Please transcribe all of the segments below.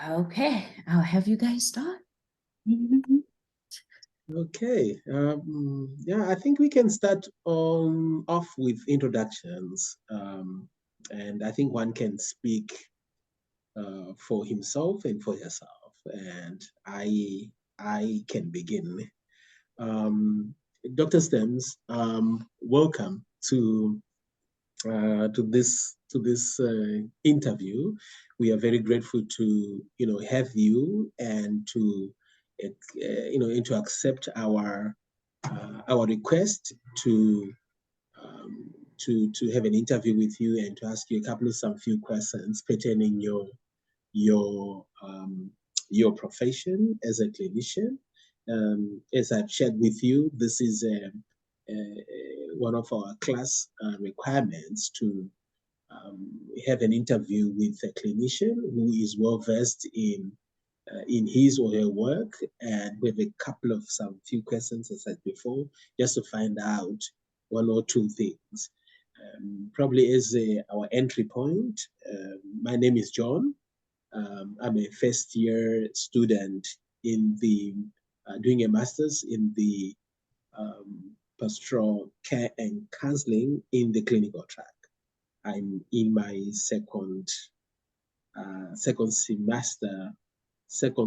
Okay, I'll have you guys start. Okay. Yeah, I think we can start off with introductions. And I think one can speak for himself and for herself. And I can begin. Dr. Stems, welcome to this interview. We are very grateful to have you and to and to accept our request to have an interview with you and to ask you some few questions pertaining your profession as a clinician. As I've shared with you, this is one of our class requirements to have an interview with a clinician who is well versed in his or her work, and we have a couple of some few questions, as I said before, just to find out one or two things. Probably as our entry point, my name is John. I'm a first year student in the doing a master's in the pastoral care and counseling in the clinical track. I'm in my second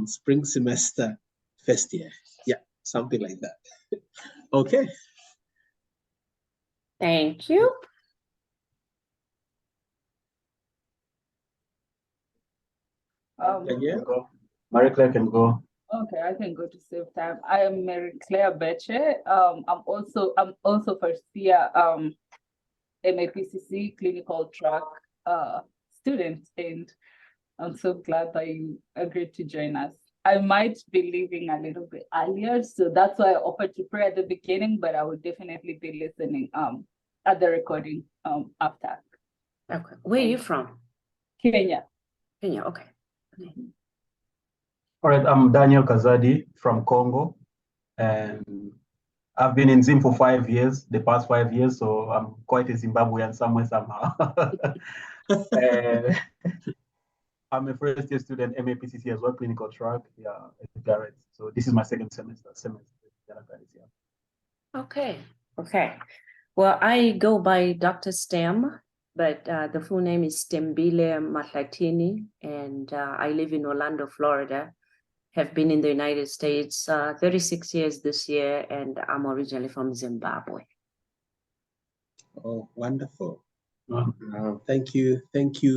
spring semester, first year. Yeah, something like that. Okay. Thank you. MaryClare can go. Okay, I can go to save time. I am MaryClare Beche. I'm also first year MAPCC clinical track student, and I'm so glad that you agreed to join us. I might be leaving a little bit earlier, so that's why I offered to pray at the beginning, but I will definitely be listening at the recording after. Okay, where are you from? Kenya. Kenya, okay. All right, I'm Daniel Kazadi from Congo, and I've been in Zim for 5 years, the past 5 years, so I'm quite a Zimbabwean somewhere, somehow. I'm a first year student, MAPCC as well, clinical track, at Garrett. So this is my second semester. Okay. Well, I go by Dr. STEM, but the full name is Stembile Mahlatini, and I live in Orlando, Florida. Have been in the United States 36 years this year, and I'm originally from Zimbabwe. Oh, wonderful. Thank you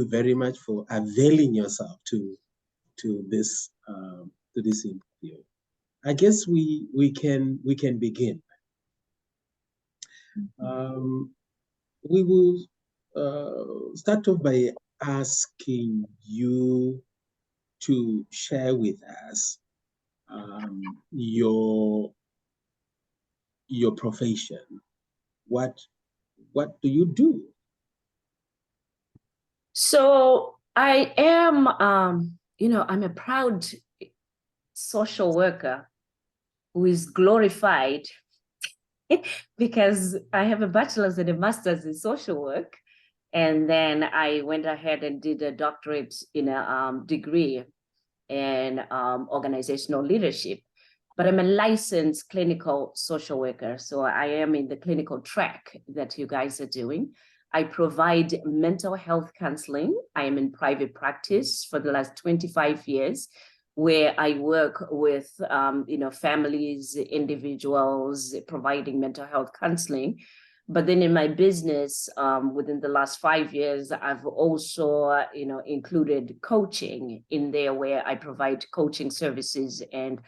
very much for availing yourself to this interview. I guess we can begin. We will start off by asking you to share with us your profession. What do you do? So I am, I'm a proud social worker who is glorified because I have a bachelor's and a master's in social work. And then I went ahead and did a doctorate in a degree in organizational leadership. But I'm a licensed clinical social worker. So I am in the clinical track that you guys are doing. I provide mental health counseling. I am in private practice for the last 25 years, where I work with families, individuals, providing mental health counseling. But then in my business, within the last 5 years, I've also, included coaching in there, where I provide coaching services. And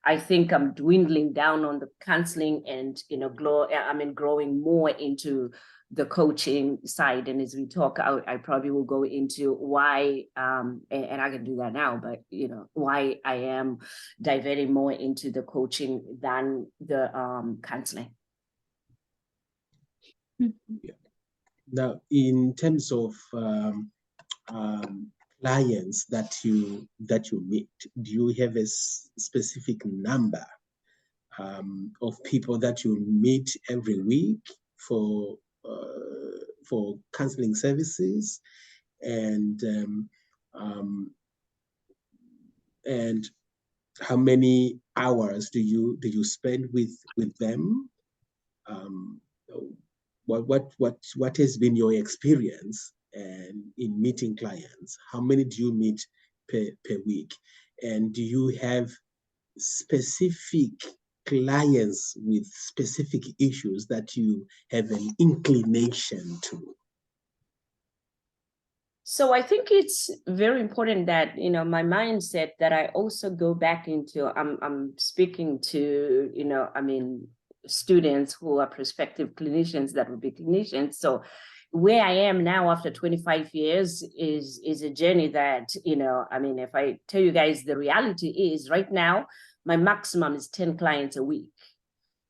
I think I'm dwindling down on the counseling and, growing more into the coaching side. And as we talk, I probably will go into why, and I can do that now, but, why I am diverting more into the coaching than the counseling. Yeah. Now, in terms of clients that you meet, do you have a specific number of people that you meet every week for counseling services? And and how many hours do you spend with them? What has been your experience and in meeting clients? How many do you meet per week? And do you have specific clients with specific issues that you have an inclination to? So I think it's very important that, you know, my mindset that I also go back into, I'm speaking to, you know, I mean, students who are prospective clinicians that would be clinicians. So where I am now after 25 years is a journey that, you know, I mean, if I tell you guys, the reality is right now, my maximum is 10 clients a week,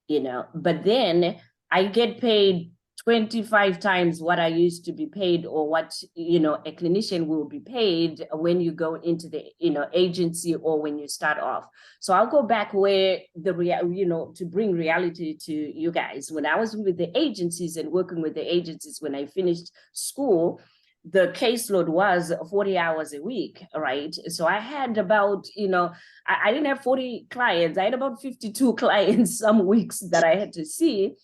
you know, but then I get paid 25 times what I used to be paid, or what, you know, a clinician will be paid when you go into the, you know, agency or when you start off. So I'll go back where you know, to bring reality to you guys. When I was with the agencies and working with the agencies, when I finished school, the caseload was 40 hours a week, right? So I had about, you know, I didn't have 40 clients. I had about 52 clients some weeks that I had to see.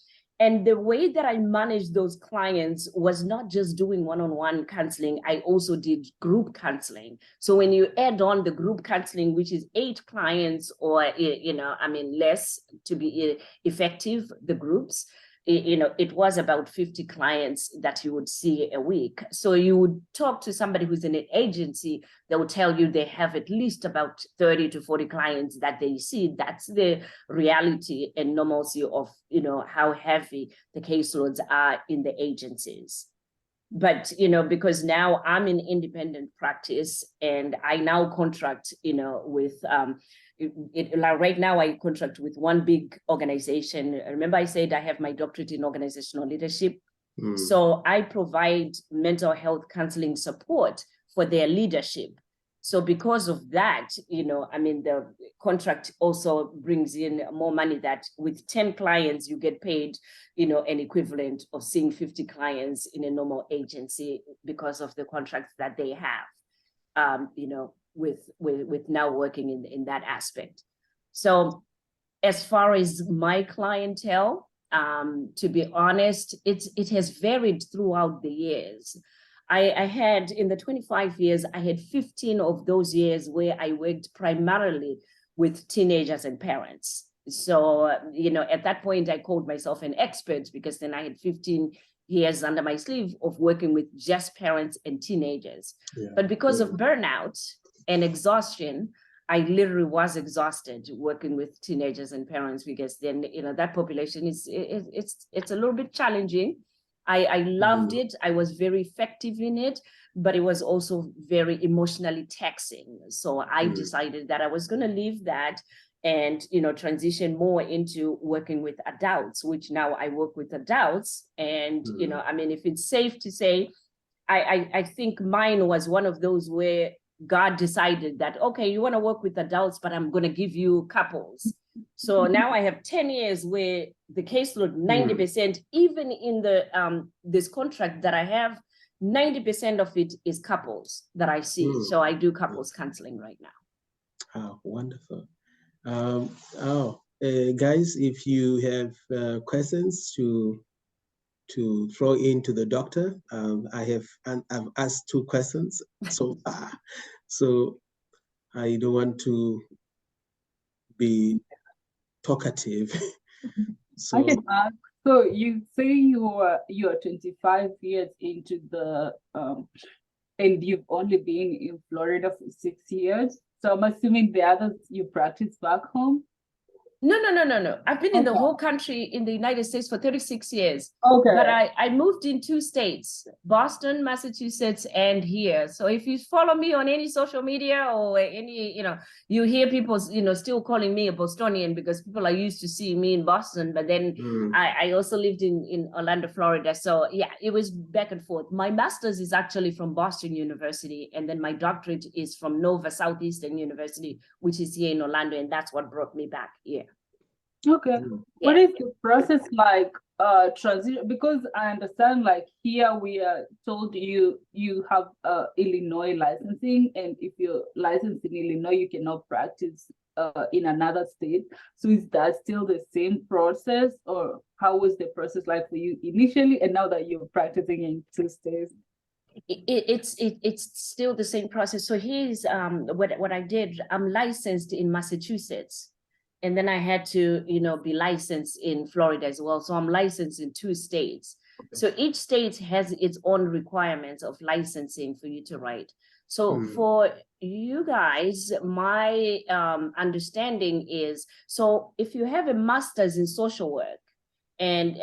And the way that I managed those clients was not just doing one-on-one counseling. I also did group counseling. So when you add on the group counseling, which is 8 clients or, you know, I mean, less to be effective, the groups, you know, it was about 50 clients that you would see a week. So you would talk to somebody who's in an agency that would tell you they have at least about 30 to 40 clients that they see. That's the reality and normalcy of, you know, how heavy the caseloads are in the agencies. But, you know, because now I'm in independent practice and I now contract, you know, with, right now I contract with one big organization. Remember I said I have my doctorate in organizational leadership. So I provide mental health counseling support for their leadership. So because of that, you know, I mean, the contract also brings in more money, that with 10 clients, you get paid, you know, an equivalent of seeing 50 clients in a normal agency because of the contracts that they have, you know, with now working in that aspect. So as far as my clientele, to be honest, it has varied throughout the years. I had, in the 25 years, I had 15 of those years where I worked primarily with teenagers and parents. So, you know, at that point, I called myself an expert because then I had 15 years under my sleeve of working with just parents and teenagers. Yeah. But because of burnout and exhaustion, I literally was exhausted working with teenagers and parents, because then, you know, that population is, it's a little bit challenging. I loved it. I was very effective in it, but it was also very emotionally taxing. So I decided that I was going to leave that and, you know, transition more into working with adults, which now I work with adults. And, you know, I mean, if it's safe to say, I think mine was one of those where God decided that, okay, you want to work with adults, but I'm going to give you couples. So now I have 10 years where the caseload, 90%, even in the this contract that I have, 90% of it is couples that I see. So I do couples counseling right now. Oh, wonderful. Guys, if you have questions to throw into the doctor, I've asked 2 questions so far. So I don't want to be talkative. So I can ask. So you say you are 25 years into the and you've only been in Florida for 6 years. So I'm assuming the others you practice back home? No. I've been in the whole country in the United States for 36 years. Okay. But I moved in 2 states, Boston, Massachusetts, and here. So if you follow me on any social media or any, you know, you hear people, you know, still calling me a Bostonian because people are used to seeing me in Boston. But then I also lived in Orlando, Florida. So yeah, it was back and forth. My master's is actually from Boston University. And then my doctorate is from Nova Southeastern University, which is here in Orlando. And that's what brought me back here. Okay. What is the process like transition? Because I understand like here we are told you have Illinois licensing, and if you're licensed in Illinois, you cannot practice in another state. So is that still the same process, or how was the process like for you initially, and now that you're practicing in 2 states? It's still the same process. So here's what I did. I'm licensed in Massachusetts, and then I had to be licensed in Florida as well. So I'm licensed in 2 states. Okay. So each state has its own requirements of licensing for you to write. So for you guys, my understanding is, so if you have a master's in social work and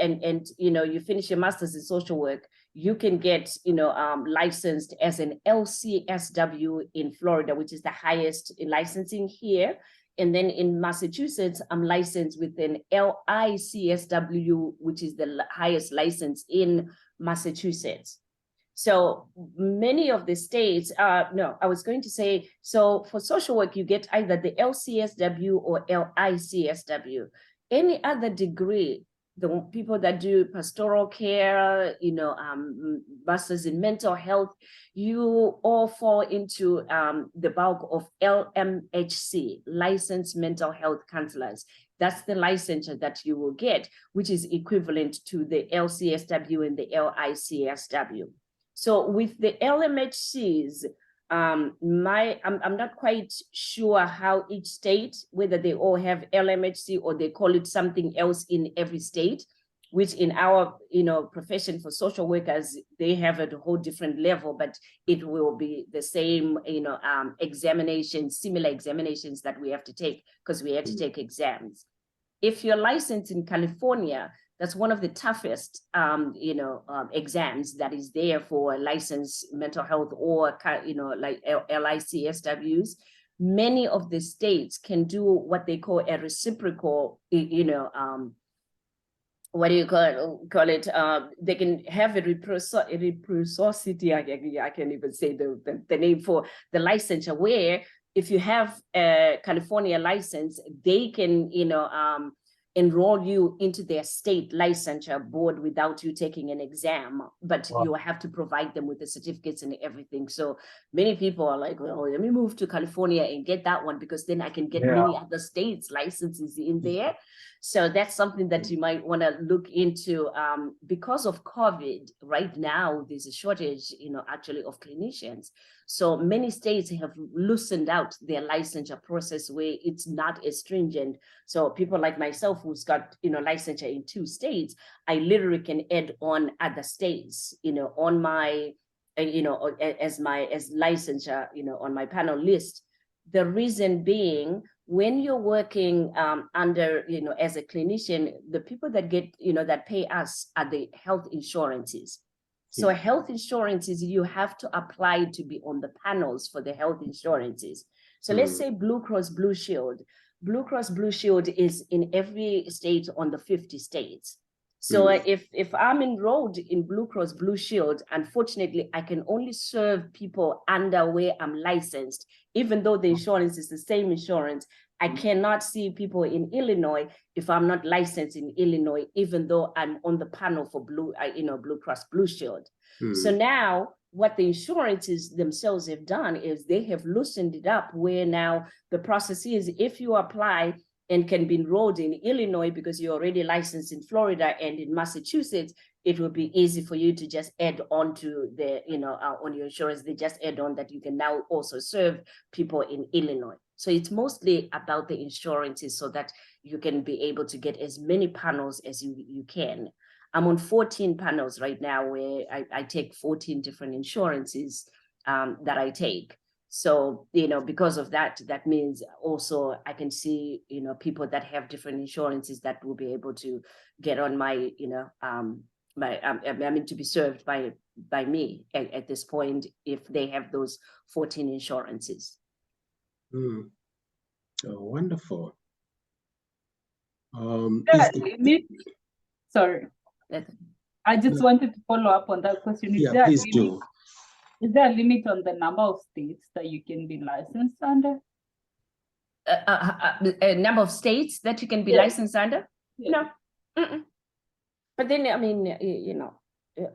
you finish your master's in social work, you can get licensed as an LCSW in Florida, which is the highest licensing here. And then in Massachusetts, I'm licensed with an LICSW, which is the highest license in Massachusetts. So many of the states, no, I was going to say, so for social work, you get either the LCSW or LICSW. Any other degree, the people that do pastoral care, masters in mental health, you all fall into the bulk of LMHC, licensed mental health counselors. That's the licensure that you will get, which is equivalent to the LCSW and the LICSW. So with the LMHCs, I'm not quite sure how each state, whether they all have LMHC or they call it something else in every state, which in our profession for social workers, they have at a whole different level, but it will be the same examinations, similar examinations that we have to take, because we had to take exams. If you're licensed in California, that's one of the toughest, exams that is there for licensed mental health or, like LICSWs. Many of the states can do what they call a reciprocal, what do you call it? They can have a reciprocity. I can't even say the name for the licensure, where if you have a California license, they can, enroll you into their state licensure board without you taking an exam, but you have to provide them with the certificates and everything. So many people are like, well, let me move to California and get that one, because then I can get many other states licenses in there. So that's something that you might want to look into. Because of COVID, right now, there's a shortage, actually of clinicians. So many states have loosened out their licensure process where it's not as stringent. So people like myself, who's got, licensure in 2 states, I literally can add on other states, on my, as licensure, on my panel list. The reason being, when you're working under, as a clinician, the people that get, that pay us are the health insurances. So health insurances, you have to apply to be on the panels for the health insurances. So let's say Blue Cross Blue Shield. Blue Cross Blue Shield is in every state on the 50 states. So if I'm enrolled in Blue Cross Blue Shield, unfortunately, I can only serve people under where I'm licensed, even though the insurance is the same insurance. I cannot see people in Illinois if I'm not licensed in Illinois, even though I'm on the panel for Blue Cross Blue Shield. So now what the insurances themselves have done is they have loosened it up, where now the process is, if you apply and can be enrolled in Illinois because you're already licensed in Florida and in Massachusetts, it will be easy for you to just add on to the, on your insurance. They just add on that you can now also serve people in Illinois. So it's mostly about the insurances so that you can be able to get as many panels as you can. I'm on 14 panels right now, where I take 14 different insurances that I take. So, because of that, that means also I can see, people that have different insurances that will be able to get on my, to be served by me at this point, if they have those 14 insurances. Oh, wonderful. Sorry, I just wanted to follow up on that question. Please do. Is there a limit on the number of states that you can be licensed under? A number of states that you can be licensed under? Yeah. No. But then, I mean,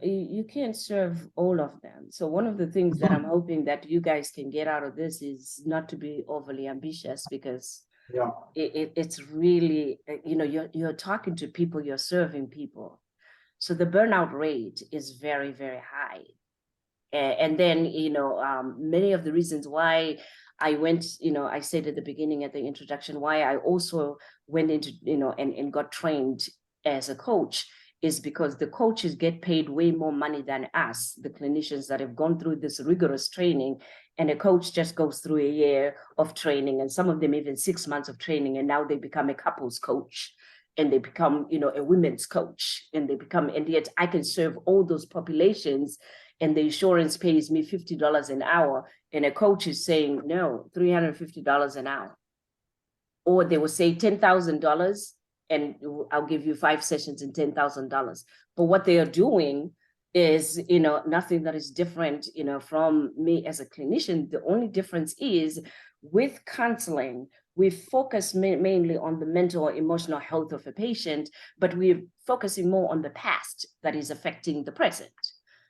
you can't serve all of them. So one of the things that I'm hoping that you guys can get out of this is not to be overly ambitious, because it's really, you're talking to people, you're serving people. So the burnout rate is very, very high. And then, many of the reasons why I went, I said at the beginning, at the introduction, why I also went into, and got trained as a coach, is because the coaches get paid way more money than us, the clinicians that have gone through this rigorous training. And a coach just goes through a year of training, and some of them even 6 months of training, and now they become a couples coach, and they become, a women's coach, and yet I can serve all those populations, and the insurance pays me $50 an hour, and a coach is saying, no, $350 an hour. Or they will say $10,000, and I'll give you 5 sessions and $10,000. But what they are doing is, nothing that is different, from me as a clinician. The only difference is, with counseling, we focus mainly on the mental or emotional health of a patient, but we're focusing more on the past that is affecting the present.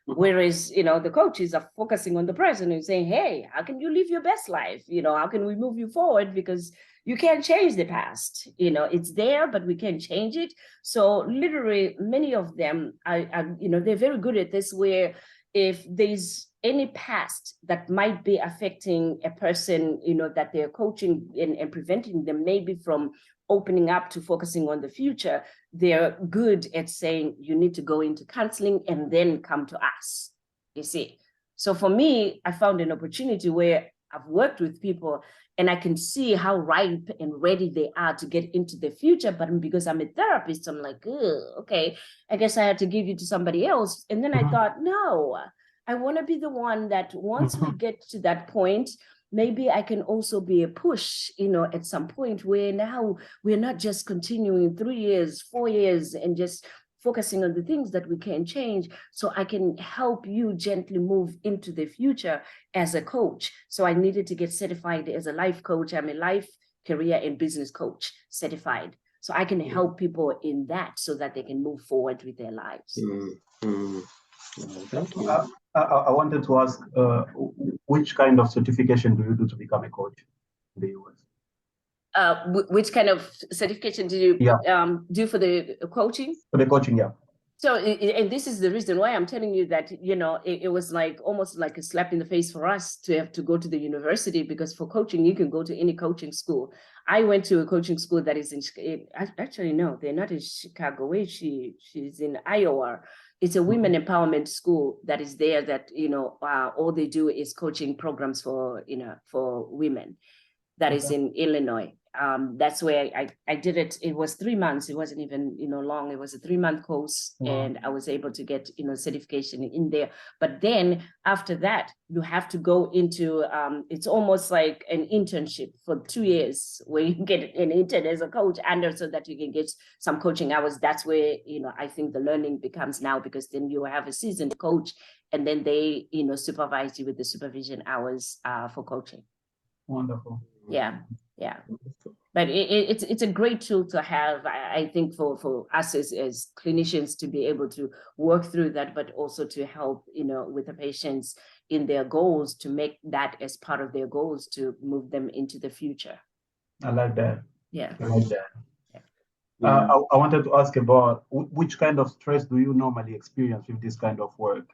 Whereas, the coaches are focusing on the present and saying, hey, how can you live your best life? How can we move you forward? Because you can't change the past. It's there, but we can't change it. So literally, many of them are they're very good at this, where if there's any past that might be affecting a person, that they're coaching and preventing them maybe from opening up to focusing on the future, they're good at saying, you need to go into counseling and then come to us, you see. So for me, I found an opportunity where I've worked with people and I can see how ripe and ready they are to get into the future. But because I'm a therapist, I'm like, okay, I guess I had to give you to somebody else. And then I thought, no, I want to be the one that once we get to that point, maybe I can also be a push, at some point where now we're not just continuing 3 years, 4 years, and just focusing on the things that we can change. So I can help you gently move into the future as a coach. So I needed to get certified as a life coach. I'm a life, career, and business coach certified. So I can help people in that so that they can move forward with their lives. Thank you. I wanted to ask, which kind of certification do you do to become a coach in the US? Which kind of certification did you do for the coaching? For the coaching, yeah. So, and this is the reason why I'm telling you that, it was like almost like a slap in the face for us to have to go to the university, because for coaching, you can go to any coaching school. I went to a coaching school that is actually, no, they're not in Chicago. She's in Iowa. It's a women empowerment school that is there that, all they do is coaching programs for women. That is in Illinois. That's where I did it. It was 3 months. It wasn't even, long. It was a 3-month course. Wow. And I was able to get, certification in there. But then after that, you have to go into, it's almost like an internship for 2 years where you get an intern as a coach under so that you can get some coaching hours. That's where, I think the learning becomes now, because then you have a seasoned coach and then they, supervise you with the supervision hours for coaching. Wonderful. Yeah. But it's a great tool to have, I think, for us as clinicians to be able to work through that, but also to help, with the patients in their goals, to make that as part of their goals to move them into the future. I like that. Yeah. I like that. Yeah. I wanted to ask about which kind of stress do you normally experience with this kind of work?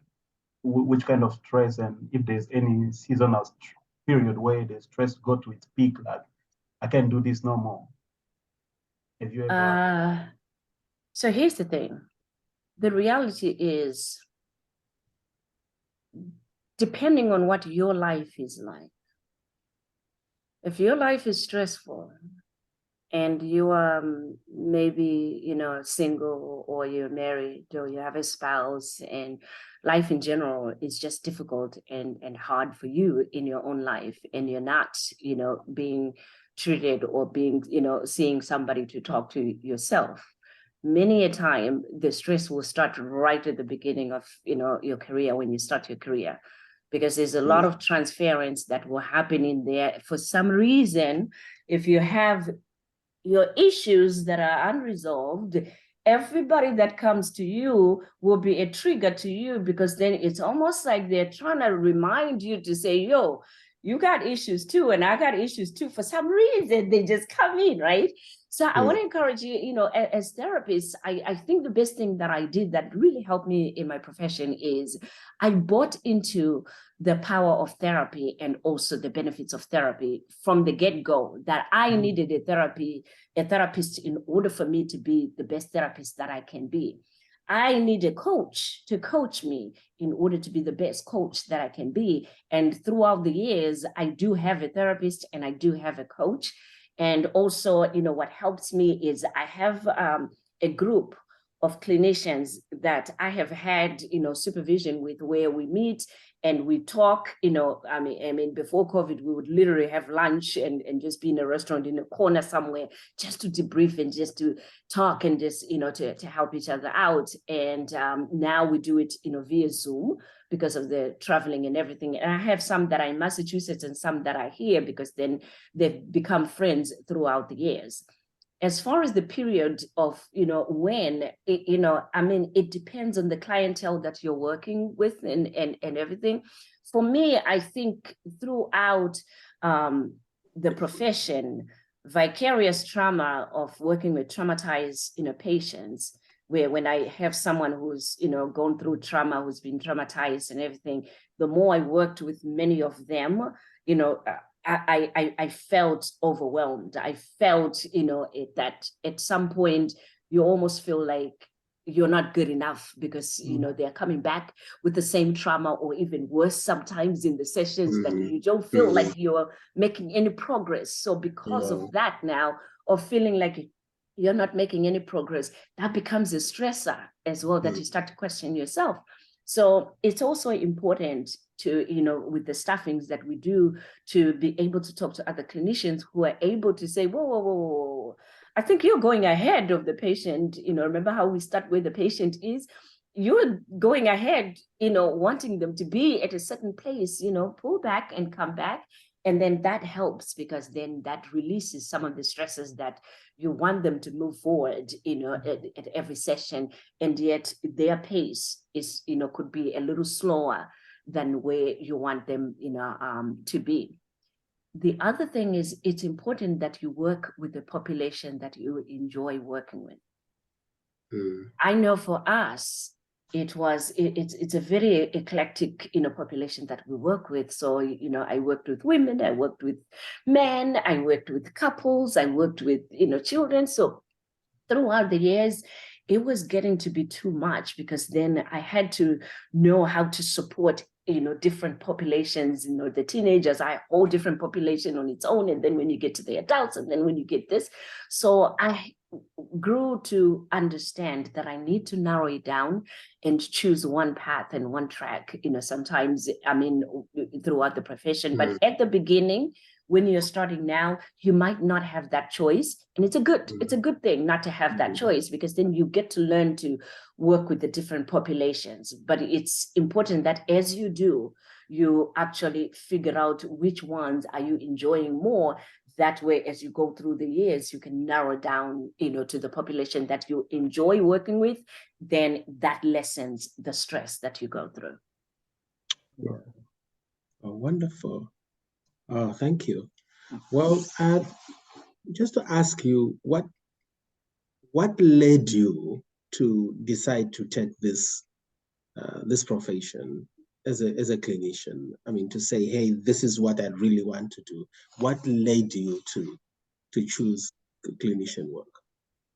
Which kind of stress, and if there's any seasonal period where the stress got to its peak, like I can't do this no more. Have you ever? So here's the thing. The reality is, depending on what your life is like, if your life is stressful and you are maybe, single, or you're married, or you have a spouse, and life in general is just difficult and hard for you in your own life, and you're not, being treated or being, seeing somebody to talk to yourself, many a time the stress will start right at the beginning of, your career, when you start your career. because there's a lot of transference that will happen in there. For some reason, if you have your issues that are unresolved, everybody that comes to you will be a trigger to you, because then it's almost like they're trying to remind you to say, yo, you got issues too, and I got issues too. For some reason, they just come in, right? So I want to encourage you, you know, as therapists, I think the best thing that I did that really helped me in my profession is I bought into the power of therapy and also the benefits of therapy from the get-go, that I needed a therapist in order for me to be the best therapist that I can be. I need a coach to coach me in order to be the best coach that I can be. And throughout the years, I do have a therapist and I do have a coach. And also, you know, what helps me is I have a group of clinicians that I have had, you know, supervision with, where we meet and we talk. You know, I mean, before COVID, we would literally have lunch and just be in a restaurant in a corner somewhere, just to debrief and just to talk and just, you know, to help each other out. And now we do it, you know, via Zoom because of the traveling and everything. And I have some that are in Massachusetts and some that are here, because then they've become friends throughout the years. As far as the period of, you know, when, you know, I mean, it depends on the clientele that you're working with and everything. For me, I think throughout the profession, vicarious trauma of working with traumatized, you know, patients, where when I have someone who's, you know, gone through trauma, who's been traumatized and everything, the more I worked with many of them, you know, I felt overwhelmed. I felt, you know, that at some point you almost feel like you're not good enough, because, you know, they're coming back with the same trauma, or even worse sometimes in the sessions, that you don't feel like you're making any progress. So because of that now, of feeling like you're not making any progress, that becomes a stressor as well, that you start to question yourself. So it's also important to, you know, with the staffings that we do, to be able to talk to other clinicians who are able to say, whoa, I think you're going ahead of the patient. You know, remember how we start where the patient is? You're going ahead, you know, wanting them to be at a certain place, you know, pull back and come back. And then that helps, because then that releases some of the stresses that you want them to move forward, you know, at every session. And yet their pace is, you know, could be a little slower than where you want them, you know, to be. The other thing is, it's important that you work with the population that you enjoy working with. I know for us, it's a very eclectic, you know, population that we work with. So, you know, I worked with women, I worked with men, I worked with couples, I worked with, you know, children. So throughout the years, it was getting to be too much, because then I had to know how to support, you know, different populations. You know, the teenagers are a whole different population on its own. And then when you get to the adults, and then when you get this. So I grew to understand that I need to narrow it down and choose one path and one track, you know, sometimes, I mean, throughout the profession. But at the beginning, when you're starting now, you might not have that choice. And it's a good thing not to have that choice, because then you get to learn to work with the different populations. But it's important that as you do, you actually figure out which ones are you enjoying more. That way, as you go through the years, you can narrow down, you know, to the population that you enjoy working with. Then that lessens the stress that you go through. Yeah. Oh, wonderful. Oh, thank you. Well, just to ask you, what led you to decide to take this profession as a clinician? I mean, to say, hey, this is what I really want to do. What led you to choose clinician work?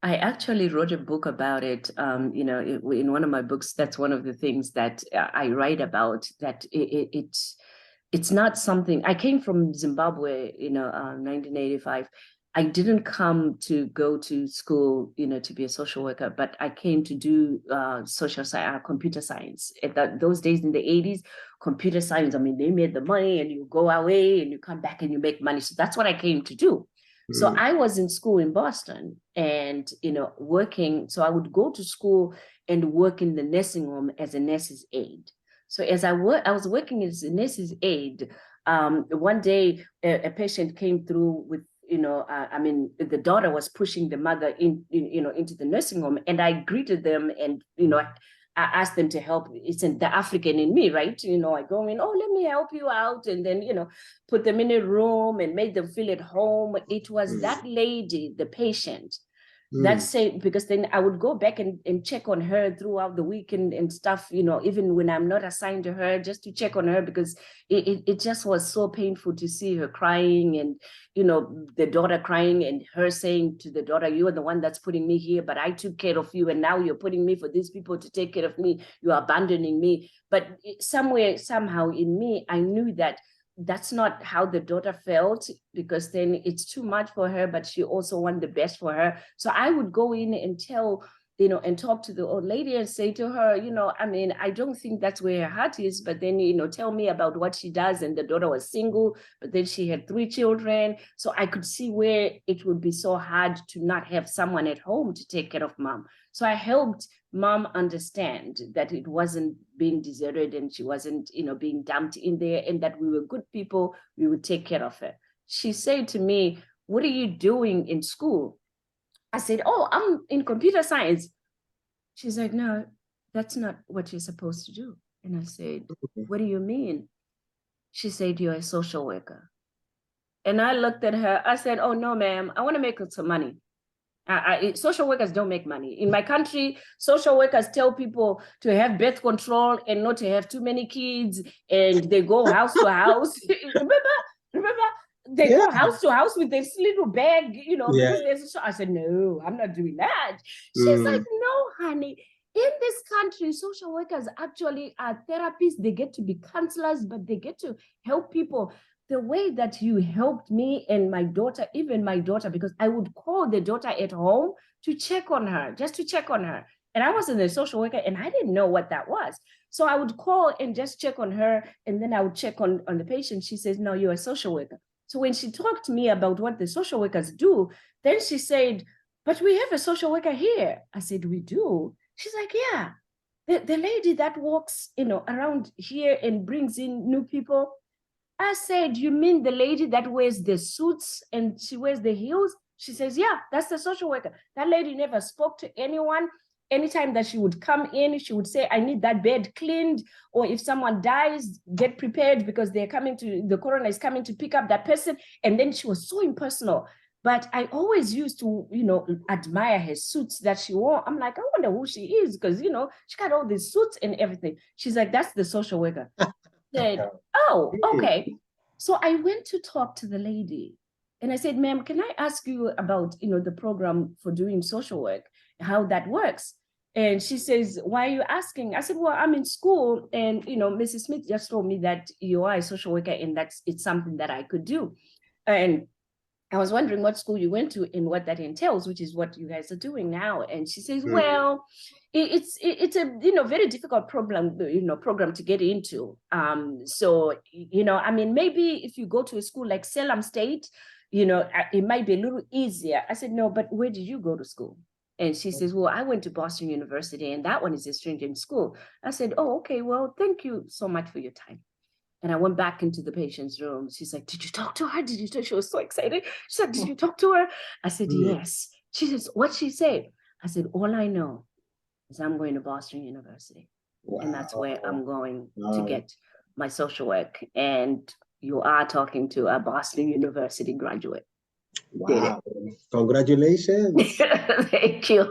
I actually wrote a book about it. You know, in one of my books, that's one of the things that I write about, that it's not something. I came from Zimbabwe, you know, 1985. I didn't come to go to school, you know, to be a social worker, but I came to do social science, computer science. At those days in the 80s, computer science, I mean, they made the money, and you go away and you come back and you make money. So that's what I came to do. So I was in school in Boston, and, you know, working. So I would go to school and work in the nursing home as a nurse's aide. So as I was working as a nurse's aide. One day a patient came through with, the daughter was pushing the mother into the nursing home, and I greeted them, and I asked them to help. It's in the African in me, right? I go in, oh, let me help you out, and then put them in a room and made them feel at home. It was that lady, the patient, that said, because then I would go back and check on her throughout the week and stuff, even when I'm not assigned to her, just to check on her, because it just was so painful to see her crying, and the daughter crying, and her saying to the daughter, you are the one that's putting me here, but I took care of you, and now you're putting me for these people to take care of me, you're abandoning me. But somehow in me, I knew that that's not how the daughter felt, because then it's too much for her, but she also wants the best for her. So I would go in and tell, and talk to the old lady and say to her, I don't think that's where her heart is, but then, tell me about what she does. And the daughter was single, but then she had 3 children. So I could see where it would be so hard to not have someone at home to take care of mom. So I helped mom understand that it wasn't being deserted, and she wasn't, being dumped in there, and that we were good people, we would take care of her. She said to me, what are you doing in school? I said, oh, I'm in computer science. She's like, no, that's not what you're supposed to do. And I said, what do you mean? She said, you're a social worker. And I looked at her, I said, oh, no, ma'am, I want to make some money. Social workers don't make money. In my country, social workers tell people to have birth control and not to have too many kids, and they go house to house. Remember? They go house to house with this little bag, because there's I said, no, I'm not doing that. She's like, no, honey. In this country, social workers actually are therapists. They get to be counselors, but they get to help people. The way that you helped me and my daughter, even my daughter, because I would call the daughter at home to check on her, just to check on her. And I wasn't a social worker, and I didn't know what that was. So I would call and just check on her, and then I would check on the patient. She says, no, you're a social worker. So when she talked to me about what the social workers do, then she said, but we have a social worker here. I said, we do? She's like, yeah, the lady that walks, around here and brings in new people. I said, you mean the lady that wears the suits and she wears the heels? She says, yeah, that's the social worker. That lady never spoke to anyone. Anytime that she would come in, she would say, I need that bed cleaned. Or if someone dies, get prepared, because the coroner is coming to pick up that person. And then she was so impersonal. But I always used to, admire her suits that she wore. I'm like, I wonder who she is, because, she got all these suits and everything. She's like, that's the social worker. Said, oh, okay. So I went to talk to the lady, and I said, ma'am, can I ask you about, the program for doing social work, how that works? And she says, why are you asking? I said, well, I'm in school, and, Mrs. Smith just told me that you are a social worker, and it's something that I could do. And I was wondering what school you went to and what that entails, which is what you guys are doing now. And she says, well, it's a very difficult program to get into. So, maybe if you go to a school like Salem State, it might be a little easier. I said, no, but where did you go to school? And she says, well, I went to Boston University, and that one is a stringent school. I said, oh, okay, well, thank you so much for your time. And I went back into the patient's room. She's like, did you talk to her? She was so excited. She said, did you talk to her? I said, yes. She says, what'd she say? I said, all I know is I'm going to Boston University. Wow. And that's where I'm going to get my social work. And you are talking to a Boston University graduate. Wow. Congratulations. Thank you.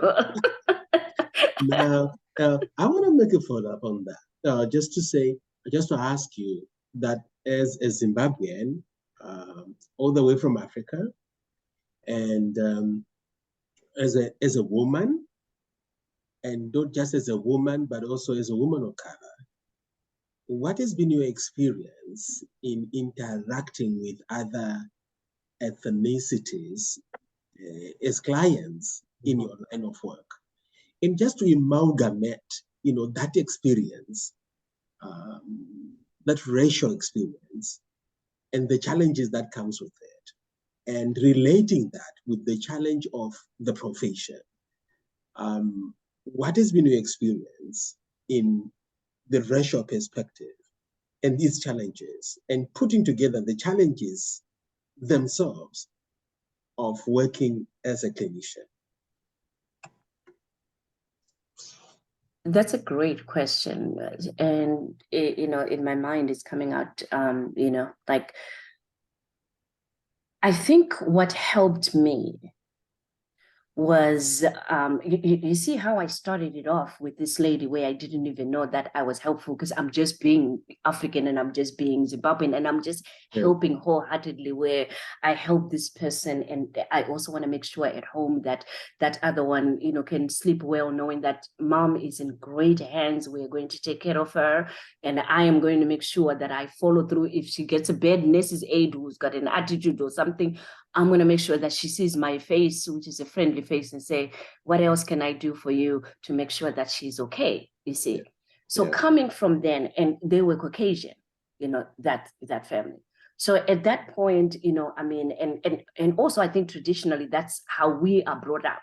Now, I want to make a follow-up on that. Just to ask you that as a Zimbabwean, all the way from Africa, and as a woman, and not just as a woman, but also as a woman of color, what has been your experience in interacting with other ethnicities as clients in your line of work? And just to amalgamate, that experience, that racial experience, and the challenges that comes with it, and relating that with the challenge of the profession. What has been your experience in the racial perspective and its challenges, and putting together the challenges themselves of working as a clinician? That's a great question. And, in my mind, it's coming out, like, I think what helped me was, you see how I started it off with this lady where I didn't even know that I was helpful because I'm just being African and I'm just being Zimbabwean and I'm just helping wholeheartedly, where I help this person. And I also want to make sure at home that that other one, can sleep well, knowing that mom is in great hands. We're going to take care of her. And I am going to make sure that I follow through. If she gets a bad nurse's aide who's got an attitude or something, I'm going to make sure that she sees my face, which is a friendly face, and say, what else can I do for you to make sure that she's okay? You see? So coming from then, and they were Caucasian, that family. So at that point, and also I think traditionally that's how we are brought up.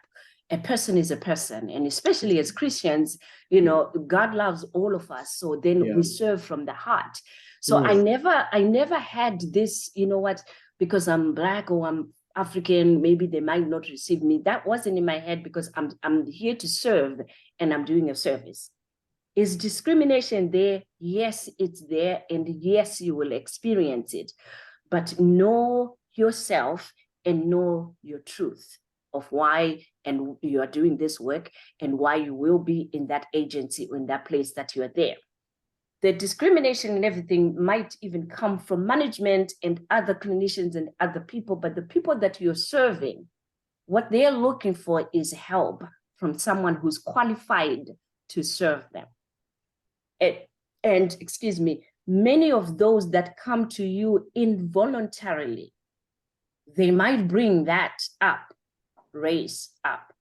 A person is a person. And especially as Christians, God loves all of us. So then we serve from the heart. So I never had this, because I'm Black or I'm African, maybe they might not receive me. That wasn't in my head, because I'm here to serve and I'm doing a service. Is discrimination there? Yes, it's there. And yes, you will experience it. But know yourself and know your truth of why and you are doing this work and why you will be in that agency or in that place that you are there. The discrimination and everything might even come from management and other clinicians and other people, but the people that you're serving, what they're looking for is help from someone who's qualified to serve them. And excuse me, many of those that come to you involuntarily, they might bring that up, race up.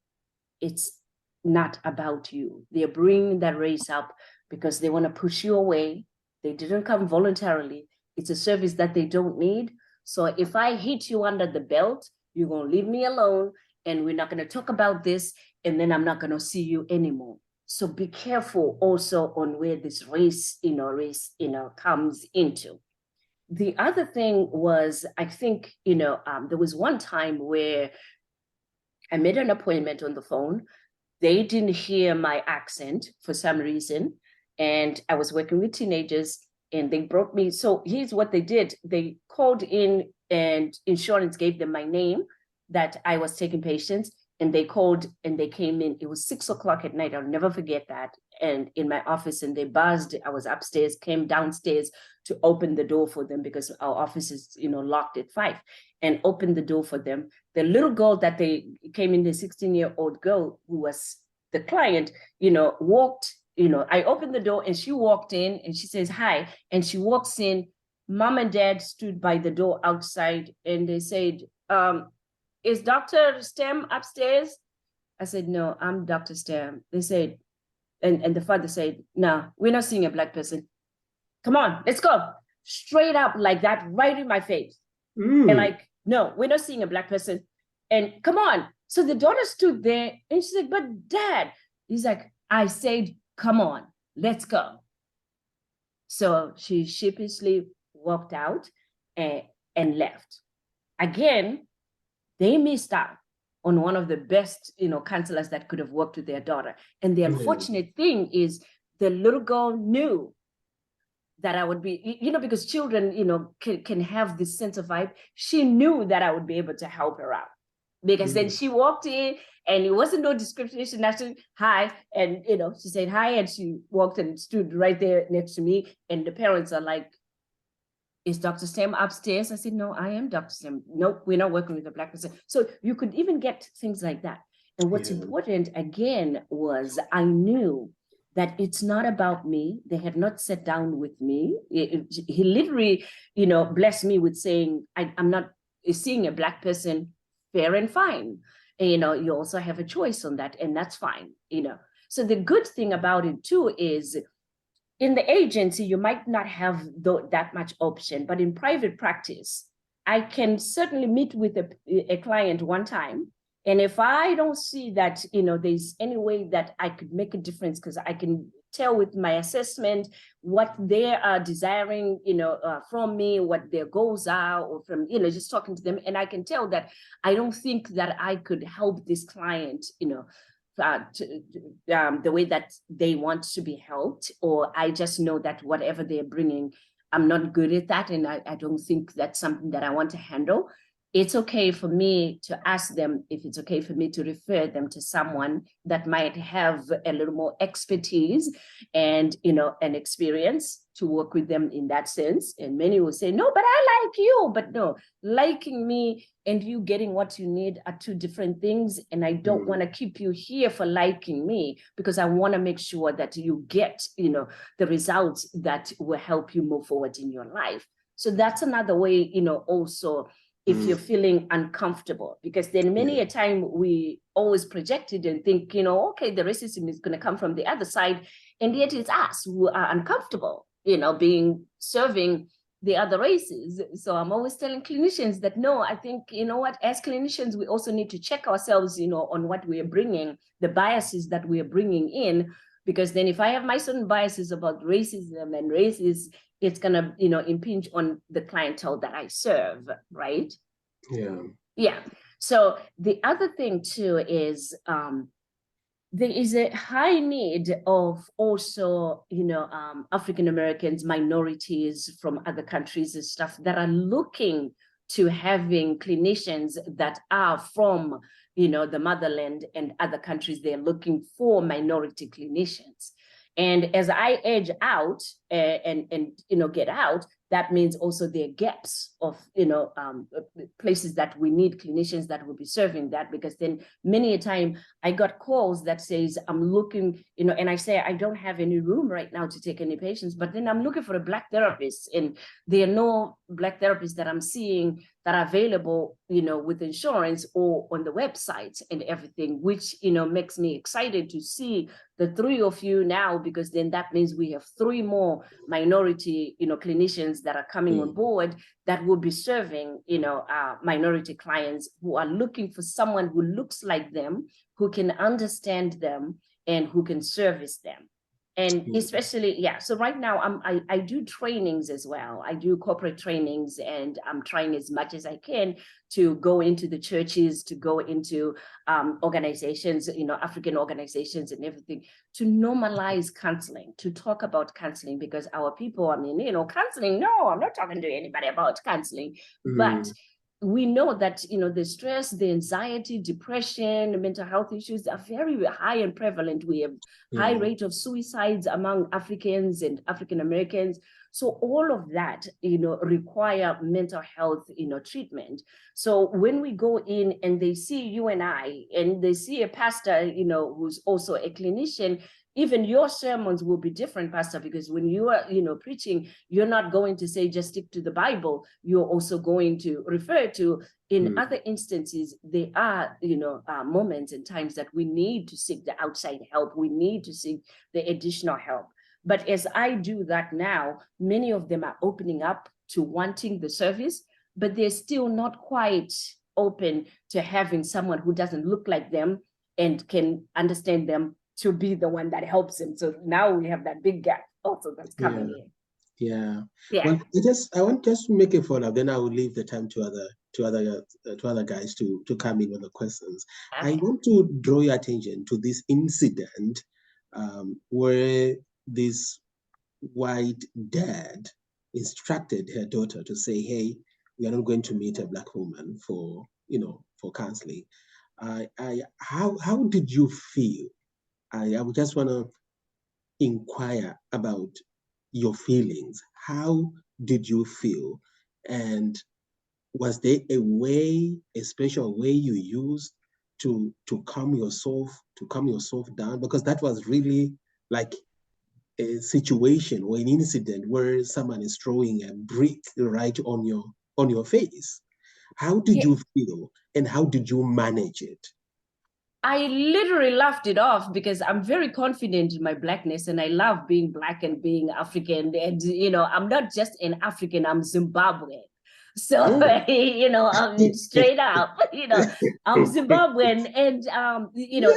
It's not about you. They're bringing that race up because they want to push you away. They didn't come voluntarily. It's a service that they don't need. So if I hit you under the belt, you're going to leave me alone and we're not going to talk about this, and then I'm not going to see you anymore. So be careful also on where this race comes into. The other thing was, I think, there was one time where I made an appointment on the phone. They didn't hear my accent for some reason. And I was working with teenagers and they brought me. So here's what they did. They called in and insurance gave them my name, that I was taking patients, and they called and they came in. It was 6 o'clock at night. I'll never forget that. And in my office, and they buzzed. I was upstairs, came downstairs to open the door for them because our office is, locked at 5, and opened the door for them. The little girl that they came in, the 16-year-old girl who was the client, walked. I opened the door and she walked in and she says, hi. And she walks in. Mom and dad stood by the door outside and they said, is DrStem upstairs? I said, no, I'm DrStem. They said, and the father said, no, we're not seeing a Black person. Come on, let's go. Straight up like that, right in my face. And like, no, we're not seeing a Black person. And come on. So the daughter stood there and she said, but dad, he's like, I said, come on, let's go. So she sheepishly walked out and left. Again, they missed out on one of the best, counselors that could have worked with their daughter. And the unfortunate thing is the little girl knew that I would be, because children, can have this sense of vibe. She knew that I would be able to help her out. Because then she walked in and it wasn't no discrimination. I said, hi. And, she said, hi. And she walked and stood right there next to me. And the parents are like, is DrStem upstairs? I said, no, I am DrStem. Nope, we're not working with a Black person. So you could even get things like that. And what's important, again, was I knew that it's not about me. They had not sat down with me. He literally, blessed me with saying, I'm not seeing a Black person, fair and fine. And, you also have a choice on that, and that's fine, So the good thing about it too is in the agency, you might not have that much option, but in private practice, I can certainly meet with a client one time. And if I don't see that, there's any way that I could make a difference because I can tell with my assessment what they are desiring, from me, what their goals are, or from, just talking to them. And I can tell that I don't think that I could help this client, the way that they want to be helped, or I just know that whatever they're bringing, I'm not good at that, and I don't think that's something that I want to handle. It's okay for me to ask them if it's okay for me to refer them to someone that might have a little more expertise and, an experience to work with them in that sense. And many will say, no, but I like you. But no, liking me and you getting what you need are two different things. And I don't want to keep you here for liking me, because I want to make sure that you get, the results that will help you move forward in your life. So that's another way, also, if you're feeling uncomfortable, because then many a time we always project it and think, okay, the racism is going to come from the other side. And yet it's us who are uncomfortable, serving the other races. So I'm always telling clinicians that, no, I think, as clinicians, we also need to check ourselves, on what we are bringing, the biases that we are bringing in, because then if I have my certain biases about racism and races, it's going to, impinge on the clientele that I serve, right? Yeah. So the other thing too is there is a high need of also, African Americans, minorities from other countries and stuff that are looking to having clinicians that are from, the motherland and other countries. They're looking for minority clinicians. And as I age out and get out, that means also there are gaps of, places that we need clinicians that will be serving that, because then many a time I got calls that says, I'm looking, and I say, I don't have any room right now to take any patients, but then I'm looking for a Black therapist, and there are no Black therapists that I'm seeing that are available, with insurance or on the website and everything, which, makes me excited to see the three of you now, because then that means we have three more minority, clinicians that are coming on board that will be serving, minority clients who are looking for someone who looks like them, who can understand them, and who can service them. And especially, so right now I do trainings as well. I do corporate trainings, and I'm trying as much as I can to go into the churches, to go into organizations, African organizations and everything, to normalize counseling, to talk about counseling, because our people, counseling, no, I'm not talking to anybody about counseling, but we know that, the stress, the anxiety, depression, mental health issues are very high and prevalent. We have high rate of suicides among Africans and African Americans. So all of that, require mental health, treatment. So when we go in and they see you and I, and they see a pastor, who's also a clinician, even your sermons will be different, Pastor, because when you are, preaching, you're not going to say, just stick to the Bible. You're also going to refer to, in other instances, there are, moments and times that we need to seek the outside help. We need to seek the additional help. But as I do that now, many of them are opening up to wanting the service, but they're still not quite open to having someone who doesn't look like them and can understand them to be the one that helps them. So now we have that big gap also that's coming in. Well, I want just to make a follow-up, then I will leave the time to other guys to come in with the questions. Okay. I want to draw your attention to this incident where this white dad instructed her daughter to say, hey, we are not going to meet a Black woman for counseling. How did you feel? I would just want to inquire about your feelings. How did you feel? And was there a special way you used to calm yourself down? Because that was really like a situation or an incident where someone is throwing a brick right on your face. How did you feel, and how did you manage it? I literally laughed it off, because I'm very confident in my Blackness, and I love being Black and being African. And, I'm not just an African, I'm Zimbabwean. So, you know, straight up, you know, I'm Zimbabwean, and you know,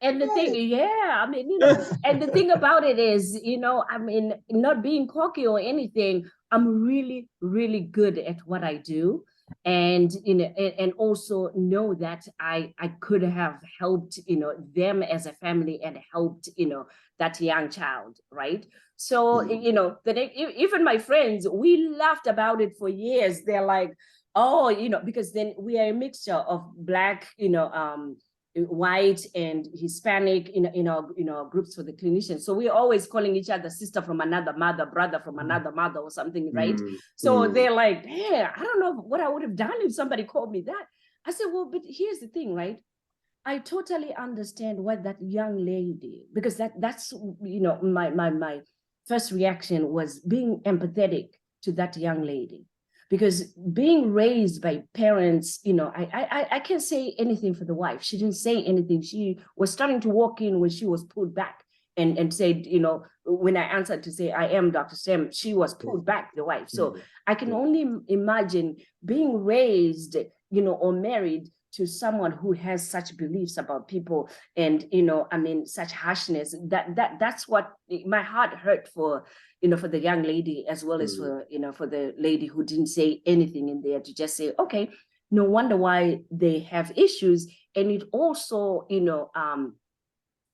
and the thing, yeah, I mean, you know, and the thing about it is, you know, I mean, not being cocky or anything, I'm really, really good at what I do. And you know, and also know that I could have helped, you know, them as a family, and helped, you know, that young child, right? So you know, even my friends, we laughed about it for years. They're like, oh, you know, because then we are a mixture of Black, you know, white and Hispanic in our groups for the clinicians. So we're always calling each other sister from another mother, brother from another mother, or something, right? So they're like, hey, I don't know what I would have done if somebody called me that. I said, well, but here's the thing, right? I totally understand what that young lady, because that's you know, my first reaction was being empathetic to that young lady. Because being raised by parents, you know, I can't say anything for the wife. She didn't say anything. She was starting to walk in when she was pulled back and said, you know, when I answered to say, I am DrStem, she was pulled back, the wife. So I can only imagine being raised, you know, or married to someone who has such beliefs about people, and, you know, I mean, such harshness, that's what my heart hurt for, you know, for the young lady, as well as for, you know, for the lady who didn't say anything in there, to just say, okay, no wonder why they have issues. And it also, you know,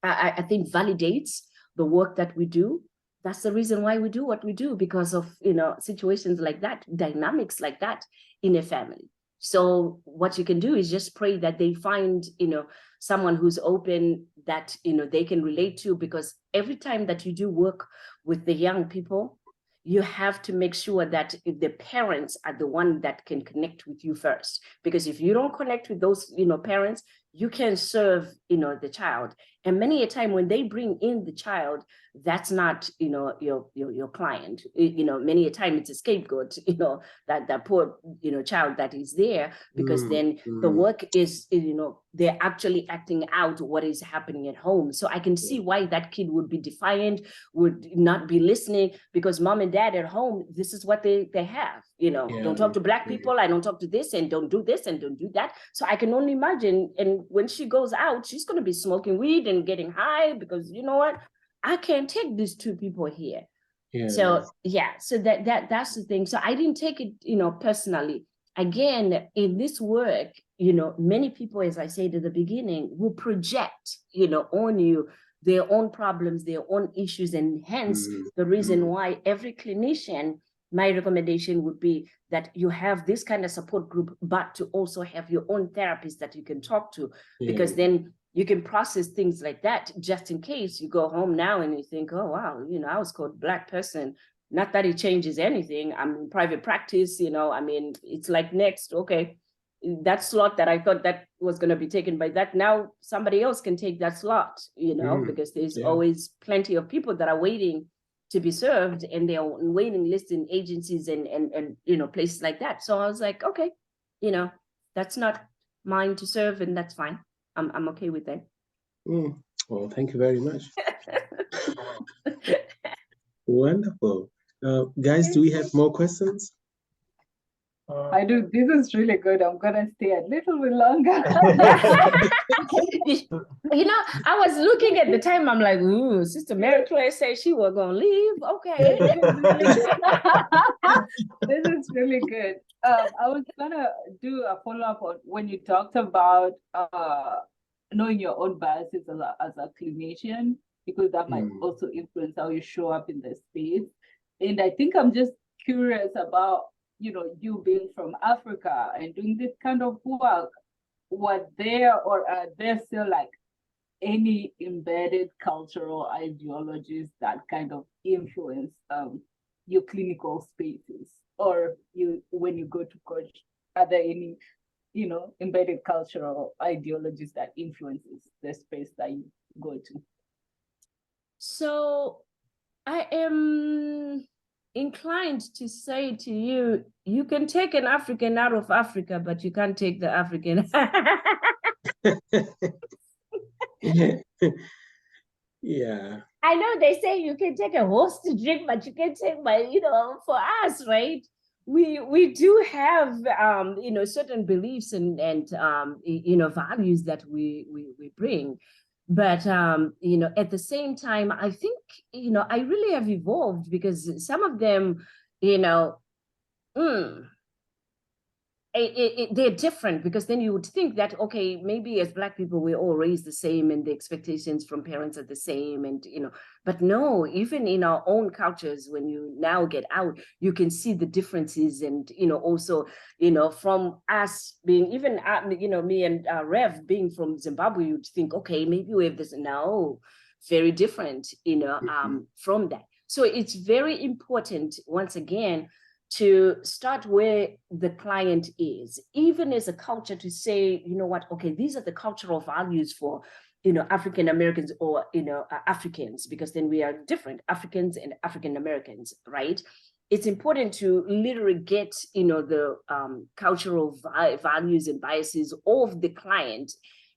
I think validates the work that we do. That's the reason why we do what we do, because of, you know, situations like that, dynamics like that in a family. So what you can do is just pray that they find, you know, someone who's open, that, you know, they can relate to, because every time that you do work with the young people, you have to make sure that the parents are the one that can connect with you first. Because if you don't connect with those, you know, parents, you can serve, you know, the child. And many a time when they bring in the child, that's not, you know, your client. You know, many a time it's a scapegoat, you know, that poor, you know, child that is there, because then the work is, you know, they're actually acting out what is happening at home. So I can see why that kid would be defiant, would not be listening, because mom and dad at home, this is what they have, you know, don't talk to Black people, I don't talk to this, and don't do this, and don't do that. So I can only imagine, and when she goes out, she's going to be smoking weed and getting high, because you know what, I can't take these two people here. So yeah, so that's the thing. So I didn't take it, you know, personally. Again, in this work, you know, many people, as I said at the beginning, will project, you know, on you their own problems, their own issues, and hence the reason why every clinician, my recommendation would be that you have this kind of support group, but to also have your own therapist that you can talk to, because then you can process things like that, just in case you go home now and you think, oh, wow, you know, I was called Black person. Not that it changes anything. I'm in private practice, you know, I mean, it's like next, okay, that slot that I thought that was going to be taken by that, now somebody else can take that slot, you know, because there's always plenty of people that are waiting to be served, and they're on waiting lists in agencies and you know, places like that. So I was like, okay, you know, that's not mine to serve, and that's fine. I'm okay with that. Well, thank you very much. Wonderful. Guys, do we have more questions? I do. This is really good. I'm gonna stay a little bit longer. You know, I was looking at the time. I'm like, ooh, Sister MaryClare said she was gonna leave. Okay. This is really good. I was gonna do a follow-up on when you talked about knowing your own biases as a clinician, because that might also influence how you show up in the space. And I think I'm just curious about, you know, you being from Africa and doing this kind of work, were there or are there still like any embedded cultural ideologies that kind of influence your clinical spaces, or you, when you go to coach, are there any, you know, embedded cultural ideologies that influences the space that you go to? So I am inclined to say to you, you can take an African out of Africa, but you can't take the African. Yeah. I know they say you can take a horse to drink, but you can't take my, you know, for us, right? we do have certain beliefs and values that we bring, but at the same time, I think I really have evolved, because some of them they're different, because then you would think that, okay, maybe as Black people we're all raised the same and the expectations from parents are the same, and but no, even in our own cultures, when you now get out, you can see the differences. And also from us being, even me and Rev being from Zimbabwe, you'd think, okay, maybe we have this. No, very different from that. So it's very important, once again, to start where the client is, even as a culture, to say, what, okay, these are the cultural values for, African Americans or, Africans, because then we are different, Africans and African Americans, right? It's important to literally get, the cultural values and biases of the client.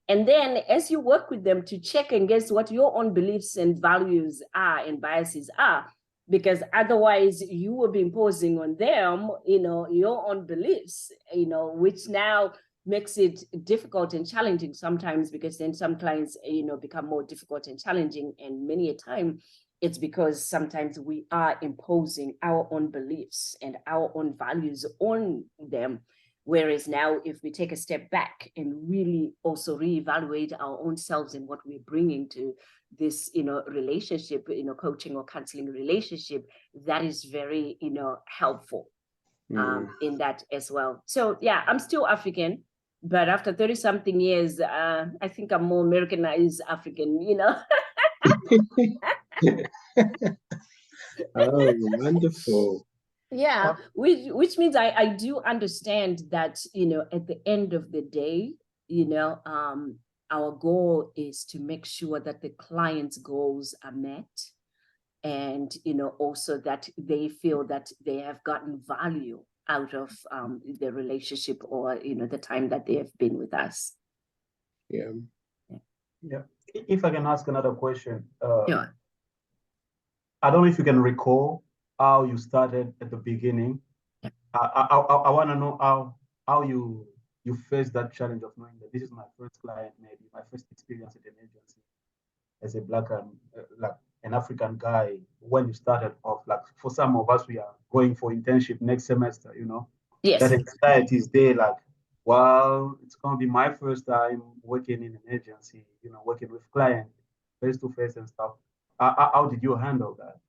And then as you work with them, to check and guess what your own beliefs and values are and biases are, because otherwise you will be imposing on them, your own beliefs, which now makes it difficult and challenging sometimes, because then some clients, become more difficult and challenging. And many a time it's because sometimes we are imposing our own beliefs and our own values on them. Whereas now, if we take a step back and really also reevaluate our own selves and what we're bringing to this, relationship, coaching or counseling relationship, that is very, helpful in that as well. So yeah, I'm still African, but after 30 something years, I think I'm more Americanized African, Oh, wonderful. Yeah, which means I do understand that, at the end of the day, our goal is to make sure that the client's goals are met, and, also that they feel that they have gotten value out of the relationship, or, the time that they have been with us. Yeah. Yeah. If I can ask another question. Sure. I don't know if you can recall how you started at the beginning. Yeah. I want to know how you faced that challenge of knowing that this is my first client, maybe my first experience at an agency as a Black and like an African guy. When you started off, like for some of us, we are going for internship next semester. Yes. That anxiety is there. Like, well, it's gonna be my first time working in an agency. Working with clients face to face and stuff. How did you handle that?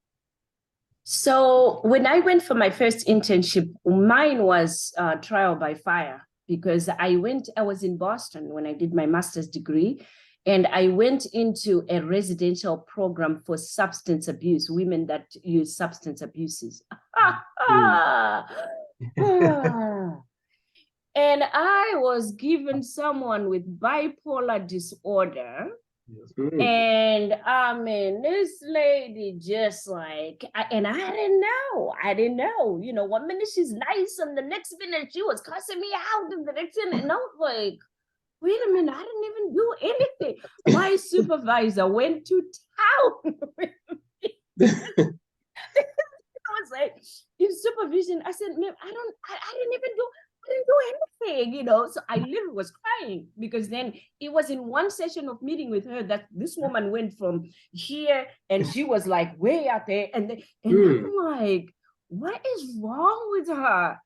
So when I went for my first internship, mine was trial by fire, because I was in Boston when I did my master's degree, and I went into a residential program for substance abuse, women that use substance abuses. And I was given someone with bipolar disorder. Yes. And I mean, this lady just like, and I didn't know, 1 minute she's nice, and the next minute she was cussing me out, and the next minute, and I was like, wait a minute, I didn't even do anything. My supervisor went to town with me. I was like, in supervision, I said, ma'am, I didn't do anything, So I literally was crying, because then it was in one session of meeting with her that this woman went from here and she was like way out there, and I'm like, what is wrong with her?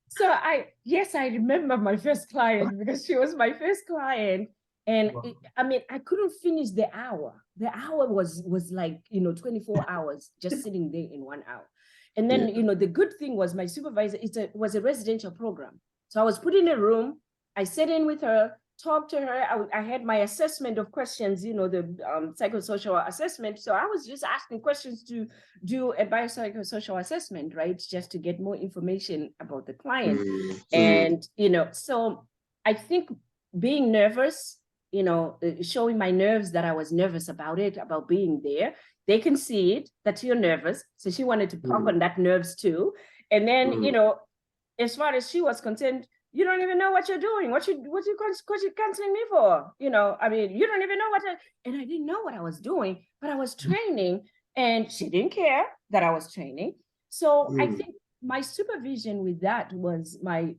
So I remember my first client, because she was my first client. And Wow. I couldn't finish the hour. The hour was like, 24 hours just sitting there in 1 hour. And then, the good thing was my supervisor, it was a residential program. So I was put in a room, I sat in with her, talked to her. I had my assessment of questions, the psychosocial assessment. So I was just asking questions to do a biopsychosocial assessment, right? Just to get more information about the client. And, so I think being nervous, showing my nerves that I was nervous about it, about being there. They can see it, that you're nervous. So she wanted to pump on that nerves too. And then, as far as she was concerned, you don't even know what you're doing. What you counseling me for? You know, I mean, you don't even know and I didn't know what I was doing, but I was training, and she didn't care that I was training. So I think my supervision with that was my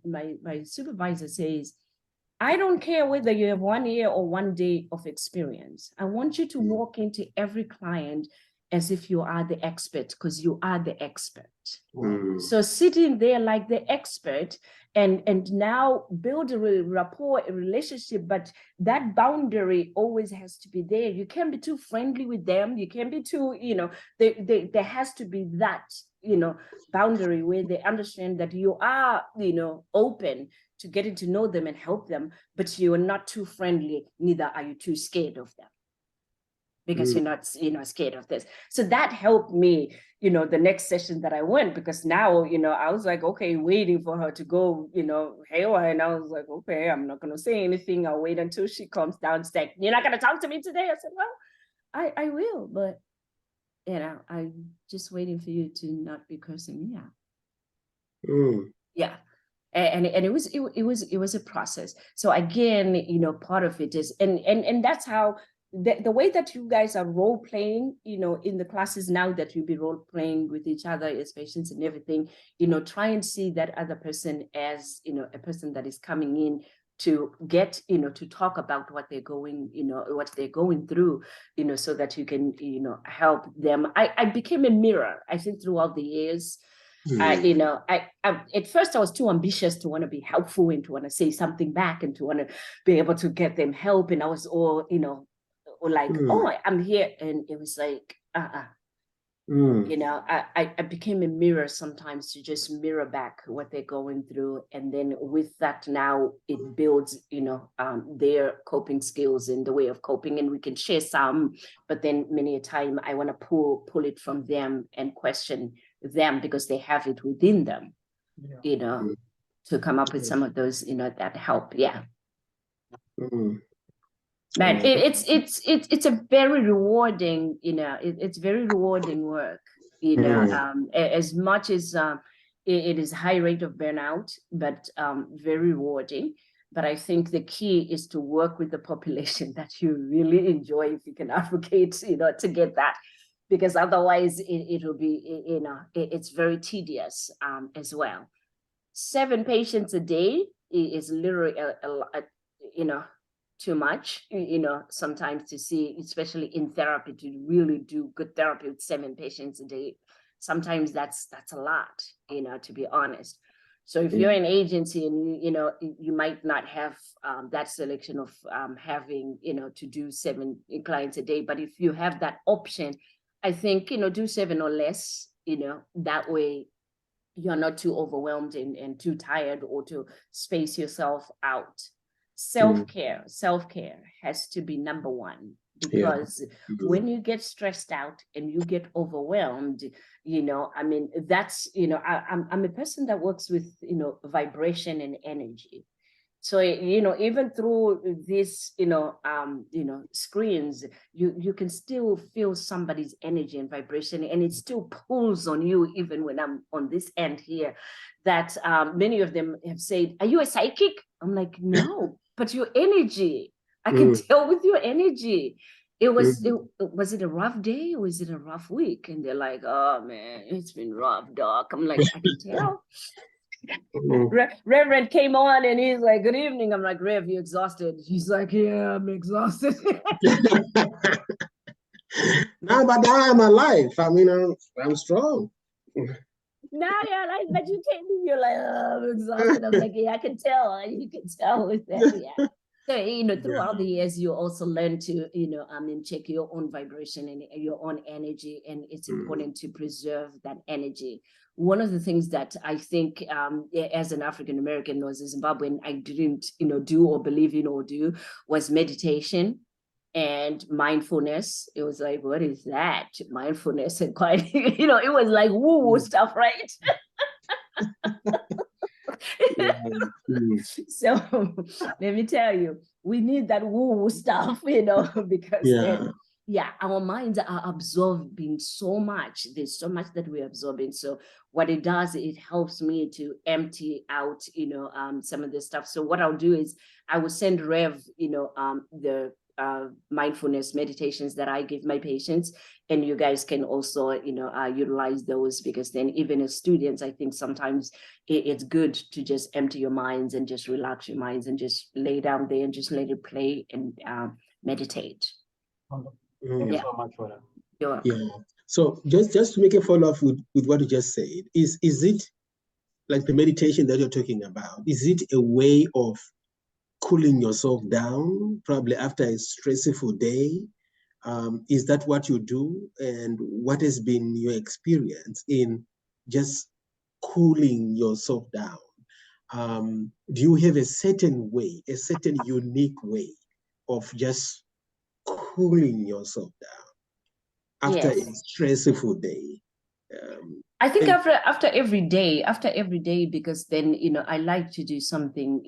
supervisor says, I don't care whether you have 1 year or 1 day of experience. I want you to walk into every client as if you are the expert, because you are the expert. So sitting there like the expert and now build a rapport, a relationship, but that boundary always has to be there. You can't be too friendly with them. You can't be too, you know, there has to be that, you know, boundary where they understand that you are, you know, open to getting to know them and help them, but you are not too friendly, neither are you too scared of them, because you're not, you know, scared of this. So that helped me, you know, the next session that I went, because now, you know, I was like, okay, waiting for her to go, you know, haywire. And I was like, okay, I'm not going to say anything. I'll wait until she comes downstairs. You're not going to talk to me today? I said, well, I will, but, you know, I'm just waiting for you to not be cursing me out. Yeah. And it was a process. So again, you know, part of it is, and that's how the way that you guys are role playing, you know, in the classes now, that you'll be role playing with each other as patients and everything, you know, try and see that other person as, you know, a person that is coming in to get, you know, to talk about what they're going, you know, what they're going through, you know, so that you can, you know, help them. I became a mirror, I think, throughout the years. You know, I at first I was too ambitious to want to be helpful and to want to say something back and to want to be able to get them help. And I was all, you know, like, oh, I'm here. And it was like, you know, I became a mirror sometimes, to just mirror back what they're going through. And then with that, now it builds, you know, their coping skills and the way of coping. And we can share some, but then many a time I want to pull it from them and question them, because they have it within them, you know, to come up with some of those, you know, that help. Yeah. Man, it's a very rewarding, you know, it's very rewarding work, you know, as much as it is high rate of burnout, but very rewarding. But I think the key is to work with the population that you really enjoy, if you can advocate, you know, to get that, because otherwise it will be, you know, it's very tedious as well. 7 patients a day is literally you know, too much, you know, sometimes to see, especially in therapy, to really do good therapy with 7 patients a day. Sometimes that's a lot, you know, to be honest. So if you're an agency and you know, you might not have that selection of having, you know, to do 7 clients a day, but if you have that option, I think, you know, do 7 or less, you know, that way you're not too overwhelmed and too tired, or to space yourself out. Self-care has to be number one, because when you get stressed out and you get overwhelmed, you know, I mean, that's, you know, I'm a person that works with, you know, vibration and energy. So, you know, even through this, you know, screens, you can still feel somebody's energy and vibration, and it still pulls on you, even when I'm on this end here, that many of them have said, are you a psychic? I'm like, no, but your energy, I can tell with your energy. Was it a rough day or was it a rough week? And they're like, oh man, it's been rough, doc. I'm like, I can tell. Reverend came on and he's like, good evening. I'm like, Rev, you exhausted? He's like, yeah, I'm exhausted. No, but now I'm alive. I mean, I'm strong. Nah, yeah, like, but you came in, you're like, oh, I'm exhausted. I'm like, yeah, I can tell. You can tell with that, yeah. So, you know, throughout the years, you also learn to, you know, check your own vibration and your own energy. And it's important to preserve that energy. One of the things that I think as an African-American or as a Zimbabwean, I didn't, you know, do or believe in or do was meditation and mindfulness. It was like, what is that? Mindfulness, and quite, you know, it was like woo-woo stuff, right? So let me tell you, we need that woo-woo stuff, you know, because then, yeah, our minds are absorbing so much. There's so much that we're absorbing. So what it does, it helps me to empty out, some of the stuff. So what I'll do is I will send Rev, the mindfulness meditations that I give my patients, and you guys can also, utilize those, because then even as students, I think sometimes it's good to just empty your minds and just relax your minds and just lay down there and just let it play and meditate. Thank you so much for that. You're welcome. Yeah. So just to make a follow-up with what you just said, is it like the meditation that you're talking about? Is it a way of cooling yourself down, probably after a stressful day? Is that what you do? And what has been your experience in just cooling yourself down? Do you have a certain way, a certain unique way of just cooling yourself down after a stressful day? I think after every day, because then, I like to do something,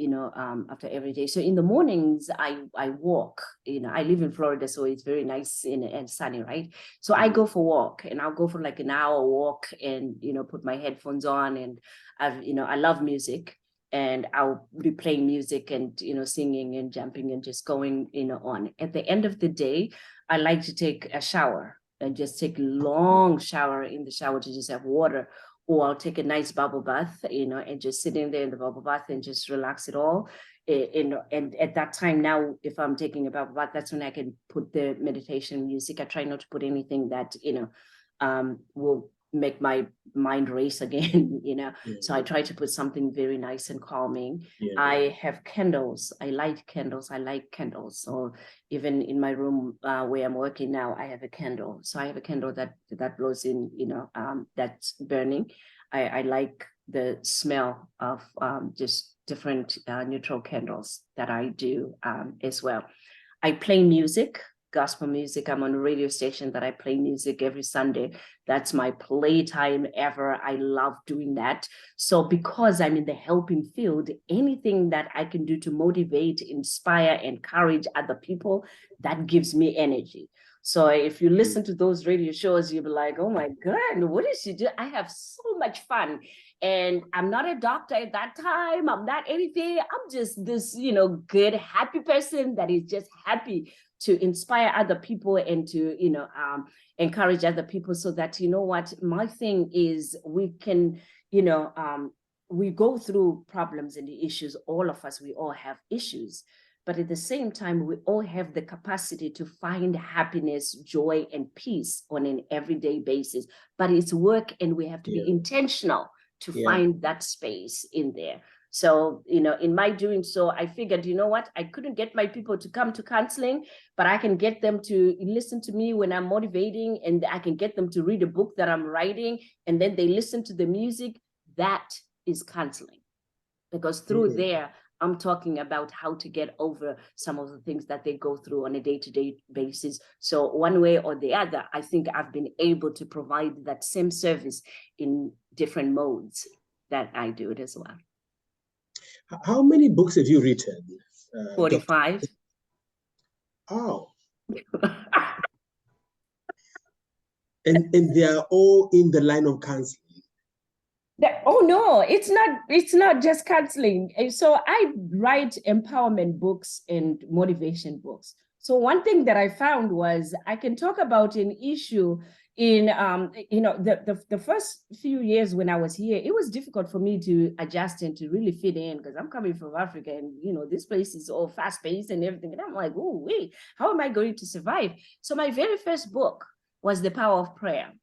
after every day. So in the mornings, I walk, I live in Florida, so it's very nice and sunny, right? So I go for a walk, and I'll go for like an hour walk and, put my headphones on, and I love music, and I'll be playing music and, singing and jumping and just going, on. At the end of the day, I like to take a shower and just take a long shower in the shower to just have water, or I'll take a nice bubble bath, and just sit in there in the bubble bath and just relax it all. And at that time now, if I'm taking a bubble bath, that's when I can put the meditation music. I try not to put anything that, will make my mind race again, So I try to put something very nice and calming. I have candles. I light candles. I like candles. So even in my room where I'm working now, I have a candle. So I have a candle that blows in, that's burning. I like the smell of just different neutral candles that I do as well. I play music. Gospel music. I'm on a radio station that I play music every Sunday. That's my playtime ever. I love doing that. So because I'm in the helping field, anything that I can do to motivate, inspire, encourage other people, that gives me energy. So if you listen to those radio shows, you'll be like, oh my God, what did she do? I have so much fun. And I'm not a doctor at that time. I'm not anything. I'm just this, good, happy person that is just happy to inspire other people and to, encourage other people, so that, my thing is we can, we go through problems and the issues. All of us, we all have issues. But at the same time, we all have the capacity to find happiness, joy, and peace on an everyday basis. But it's work, and we have to be intentional to find that space in there. So, in my doing so, I figured, I couldn't get my people to come to counseling, but I can get them to listen to me when I'm motivating, and I can get them to read a book that I'm writing, and then they listen to the music. That is counseling, because through there, I'm talking about how to get over some of the things that they go through on a day-to-day basis. So one way or the other, I think I've been able to provide that same service in different modes that I do it as well. How many books have you written? 45. Oh. and they are all in the line of counseling. Oh no, it's not just counseling. So I write empowerment books and motivation books. So one thing that I found was I can talk about an issue in the first few years when I was here. It was difficult for me to adjust and to really fit in, because I'm coming from Africa, and this place is all fast-paced and everything, and I'm like, oh wait, how am I going to survive? So my very first book was The Power of Prayer.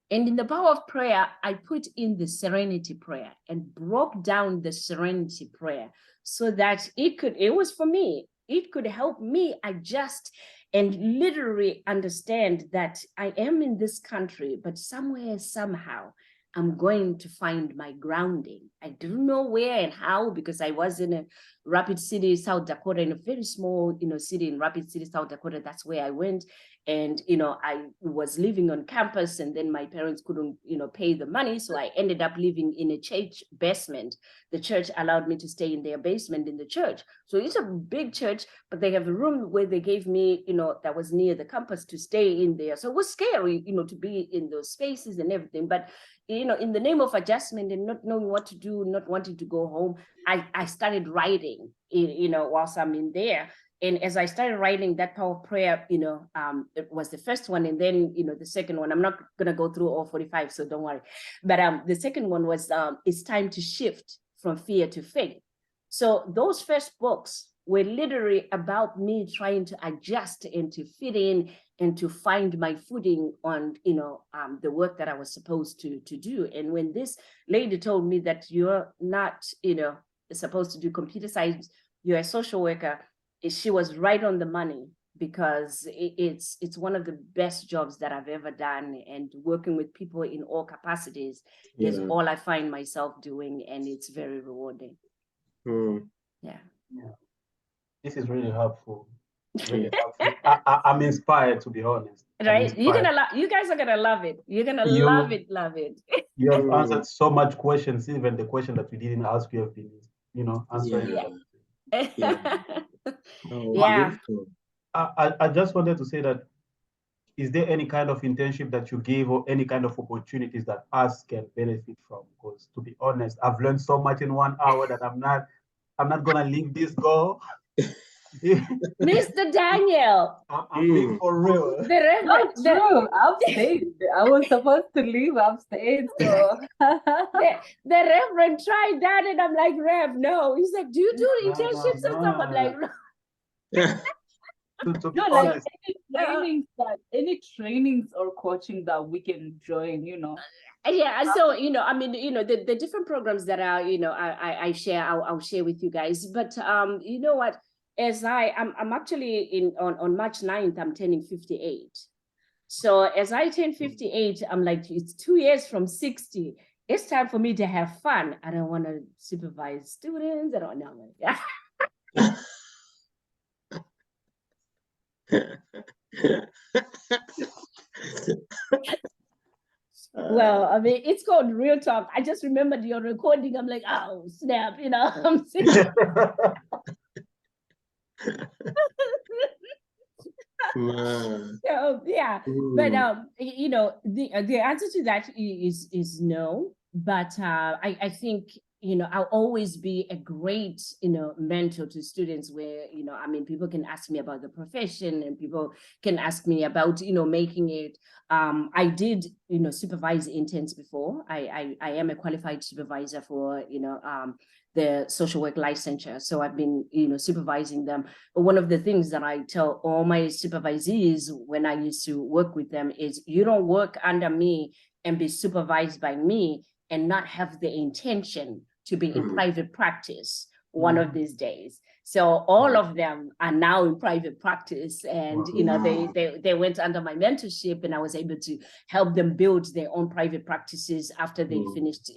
And in The Power of Prayer, I put in the serenity prayer and broke down the serenity prayer so that it was for me. It could help me adjust and literally understand that I am in this country, but somewhere, somehow, I'm going to find my grounding. I don't know where and how, because I was in a Rapid City, South Dakota, in a very small, city in Rapid City, South Dakota. That's where I went. And, I was living on campus, and then my parents couldn't, pay the money. So I ended up living in a church basement. The church allowed me to stay in their basement in the church. So it's a big church, but they have a room where they gave me, that was near the campus to stay in there. So it was scary, to be in those spaces and everything. But, in the name of adjustment and not knowing what to do, not wanting to go home, I started writing, whilst I'm in there. And as I started writing that power prayer, it was the first one. And then, the second one, I'm not going to go through all 45, so don't worry. But the second one was, it's time to shift from fear to faith. So those first books were literally about me trying to adjust and to fit in and to find my footing on, the work that I was supposed to do. And when this lady told me that you're not, supposed to do computer science, you're a social worker, she was right on the money, because it's one of the best jobs that I've ever done, and working with people in all capacities is all I find myself doing, and it's very rewarding. Yeah. This is really helpful. Really helpful. I'm inspired, to be honest. Right? You guys are gonna love it. You're gonna love it. You have answered so much questions, even the question that we didn't ask, you have been, answering. I just wanted to say that, is there any kind of internship that you give, or any kind of opportunities that us can benefit from? Because, to be honest, I've learned so much in 1 hour that I'm not gonna leave this go. Mr. Daniel, I'm being for real. True. I've stayed. I was supposed to leave. I've stayed. So the Reverend tried that, and I'm like, Rev, no. He's like, do you do internships and stuff? I'm like, no, like any trainings or coaching that we can join, Yeah, so the different programs that are, I share, I'll share with you guys. But you know what? As I'm actually on March 9th, I'm turning 58. So as I turn 58, I'm like, it's 2 years from 60. It's time for me to have fun. I don't want to supervise students. I don't know. Well, I mean, it's called Real Talk. I just remembered your recording. I'm like, oh, snap, I'm sick. So, yeah, but the answer to that is no. But I think I'll always be a great mentor to students, where people can ask me about the profession, and people can ask me about making it. I did supervise interns before. I am a qualified supervisor for the social work licensure. So I've been, supervising them. But one of the things that I tell all my supervisees when I used to work with them is, you don't work under me and be supervised by me and not have the intention to be in private practice one of these days. So all of them are now in private practice, and they went under my mentorship, and I was able to help them build their own private practices after they finished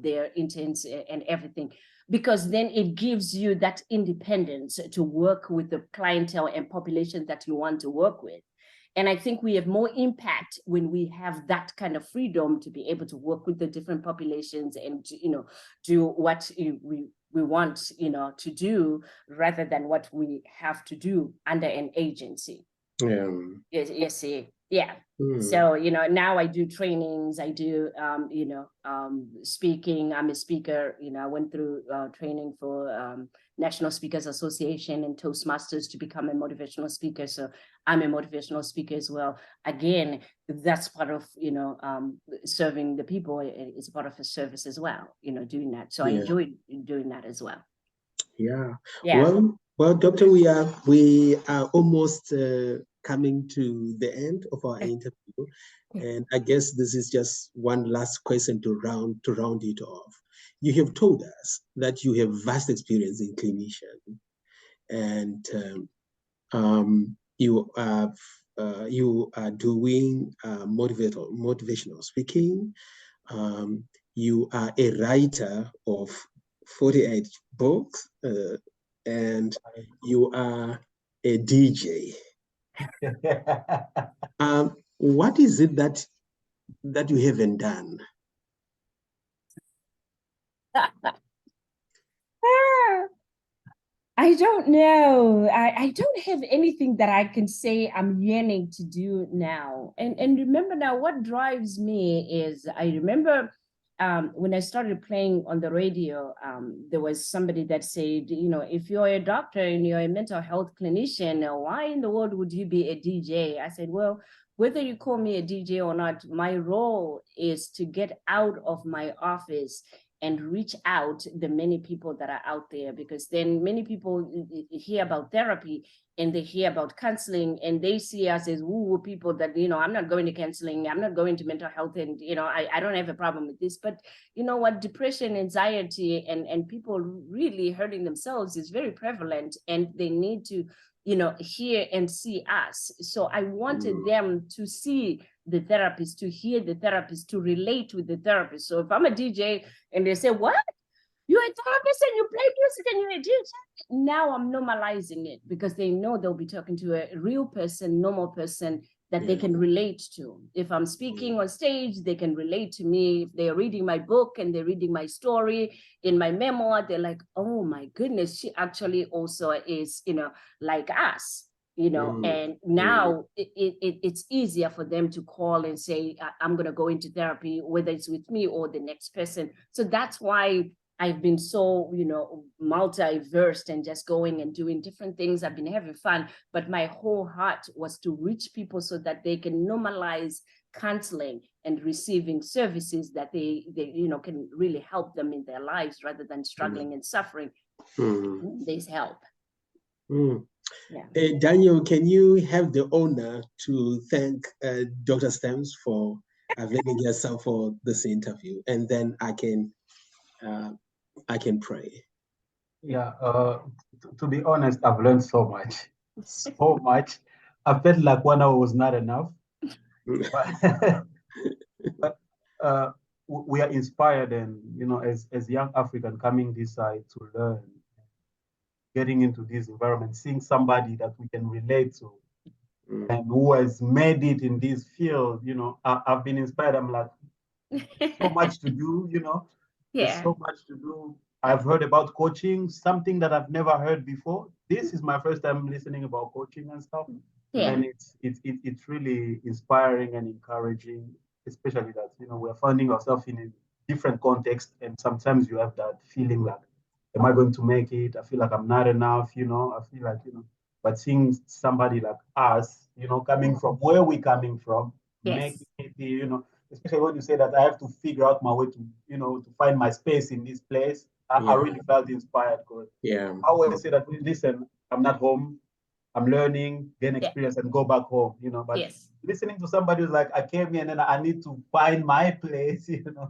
their interns and everything, because then it gives you that independence to work with the clientele and population that you want to work with. And I think we have more impact when we have that kind of freedom to be able to work with the different populations and do what we want to do, rather than what we have to do under an agency. Yeah. So now I do trainings, I do speaking. I'm a speaker. I went through training for National Speakers Association and Toastmasters to become a motivational speaker. So I'm a motivational speaker as well. Again, that's part of serving the people. It's part of a service as well, doing that. So I enjoy doing that as well. Yeah. Well, Doctor, we are almost coming to the end of our interview, and I guess this is just one last question to round it off. You have told us that you have vast experience in clinician, and you are doing motivational speaking. You are a writer of 48 books. and you are a DJ. What is it that you haven't done? I don't know. I don't have anything that I can say I'm yearning to do now. And remember now, what drives me is I remember when I started playing on the radio, there was somebody that said, you know, if you're a doctor and you're a mental health clinician, why in the world would you be a DJ? I said, well, whether you call me a DJ or not, my role is to get out of my office and reach out the many people that are out there, because then many people hear about therapy and they hear about counseling and they see us as woo-woo people that, you know, I'm not going to counseling, I'm not going to mental health, and, you know, I don't have a problem with this. But you know what, depression, anxiety, and people really hurting themselves is very prevalent, and they need to, you know, hear and see us. So I wanted them to see the therapist, to hear the therapist, to relate with the therapist. So if I'm a DJ and they say, what? You're a therapist and you play music and you're a DJ? Now I'm normalizing it, because they know they'll be talking to a real person, normal person that they can relate to. If I'm speaking on stage, they can relate to me. If they're reading my book and they're reading my story in my memoir, they're like, oh my goodness, she actually also is, you know, like us. You know, and now it's easier for them to call and say, I'm going to go into therapy, whether it's with me or the next person. So that's why I've been so, you know, multi-versed and just going and doing different things. I've been having fun, but my whole heart was to reach people so that they can normalize counseling and receiving services that they you know, can really help them in their lives rather than struggling and suffering. There's help. Yeah. Daniel, can you have the honor to thank DrStem for availing yourself for this interview, and then I can pray. Yeah, to be honest, I've learned so much, so much. I felt like 1 hour was not enough, but we are inspired, and you know, as young African coming this side to learn, getting into this environment, seeing somebody that we can relate to, and who has made it in this field, you know, I've been inspired. I'm like, so much to do, you know. There's so much to do. I've heard about coaching, something that I've never heard before. This is my first time listening about coaching and stuff. And it's really inspiring and encouraging, especially that, you know, we're finding ourselves in a different context, and sometimes you have that feeling like, am I going to make it? I feel like I'm not enough, you know. I feel like, you know, but seeing somebody like us, you know, coming from where we're coming from, making it, you know, especially when you say that I have to figure out my way to, you know, to find my space in this place. I really felt inspired, because I always say that, listen, I'm not home, I'm learning, gain experience, and go back home, you know. But listening to somebody who's like, I came here and then I need to find my place, you know,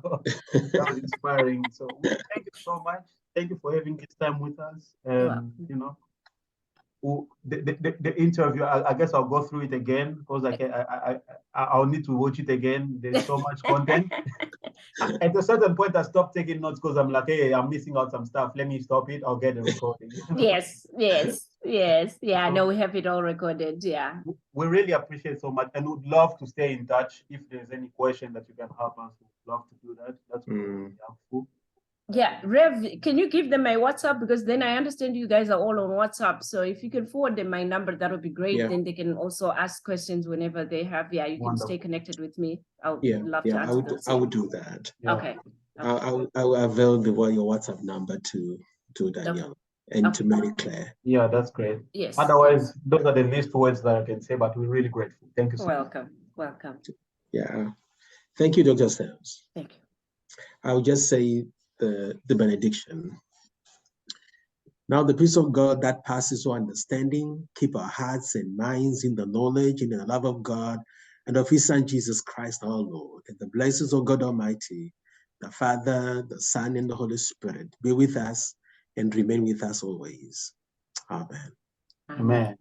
that was inspiring. So thank you so much. Thank you for having this time with us. And, you know, the interview, I guess I'll go through it again, because I'll need to watch it again. There's so much content. At a certain point, I stopped taking notes, because I'm like, hey, I'm missing out some stuff. Let me stop it. I'll get the recording. You know? Yes. Yeah, no, we have it all recorded. Yeah. We really appreciate so much, and would love to stay in touch. If there's any question that you can help us, we'd love to do that. That's really helpful. Yeah, Rev, can you give them my WhatsApp? Because then I understand you guys are all on WhatsApp. So if you can forward them my number, that would be great. Then they can also ask questions whenever they have. Yeah, you can stay connected with me. I would love to answer those. I would do that. Okay. I will avail your WhatsApp number to Daniel and to MaryClare. Yeah, that's great. Yes. Otherwise, those are the least words that I can say, but we're really grateful. Thank you so much. Welcome. Yeah. Thank you, DrStem. Thank you. I'll just say the benediction. Now the peace of God that passes all understanding, keep our hearts and minds in the knowledge and in the love of God and of his Son, Jesus Christ, our Lord. And the blessings of God Almighty, the Father, the Son, and the Holy Spirit be with us and remain with us always. Amen. Amen.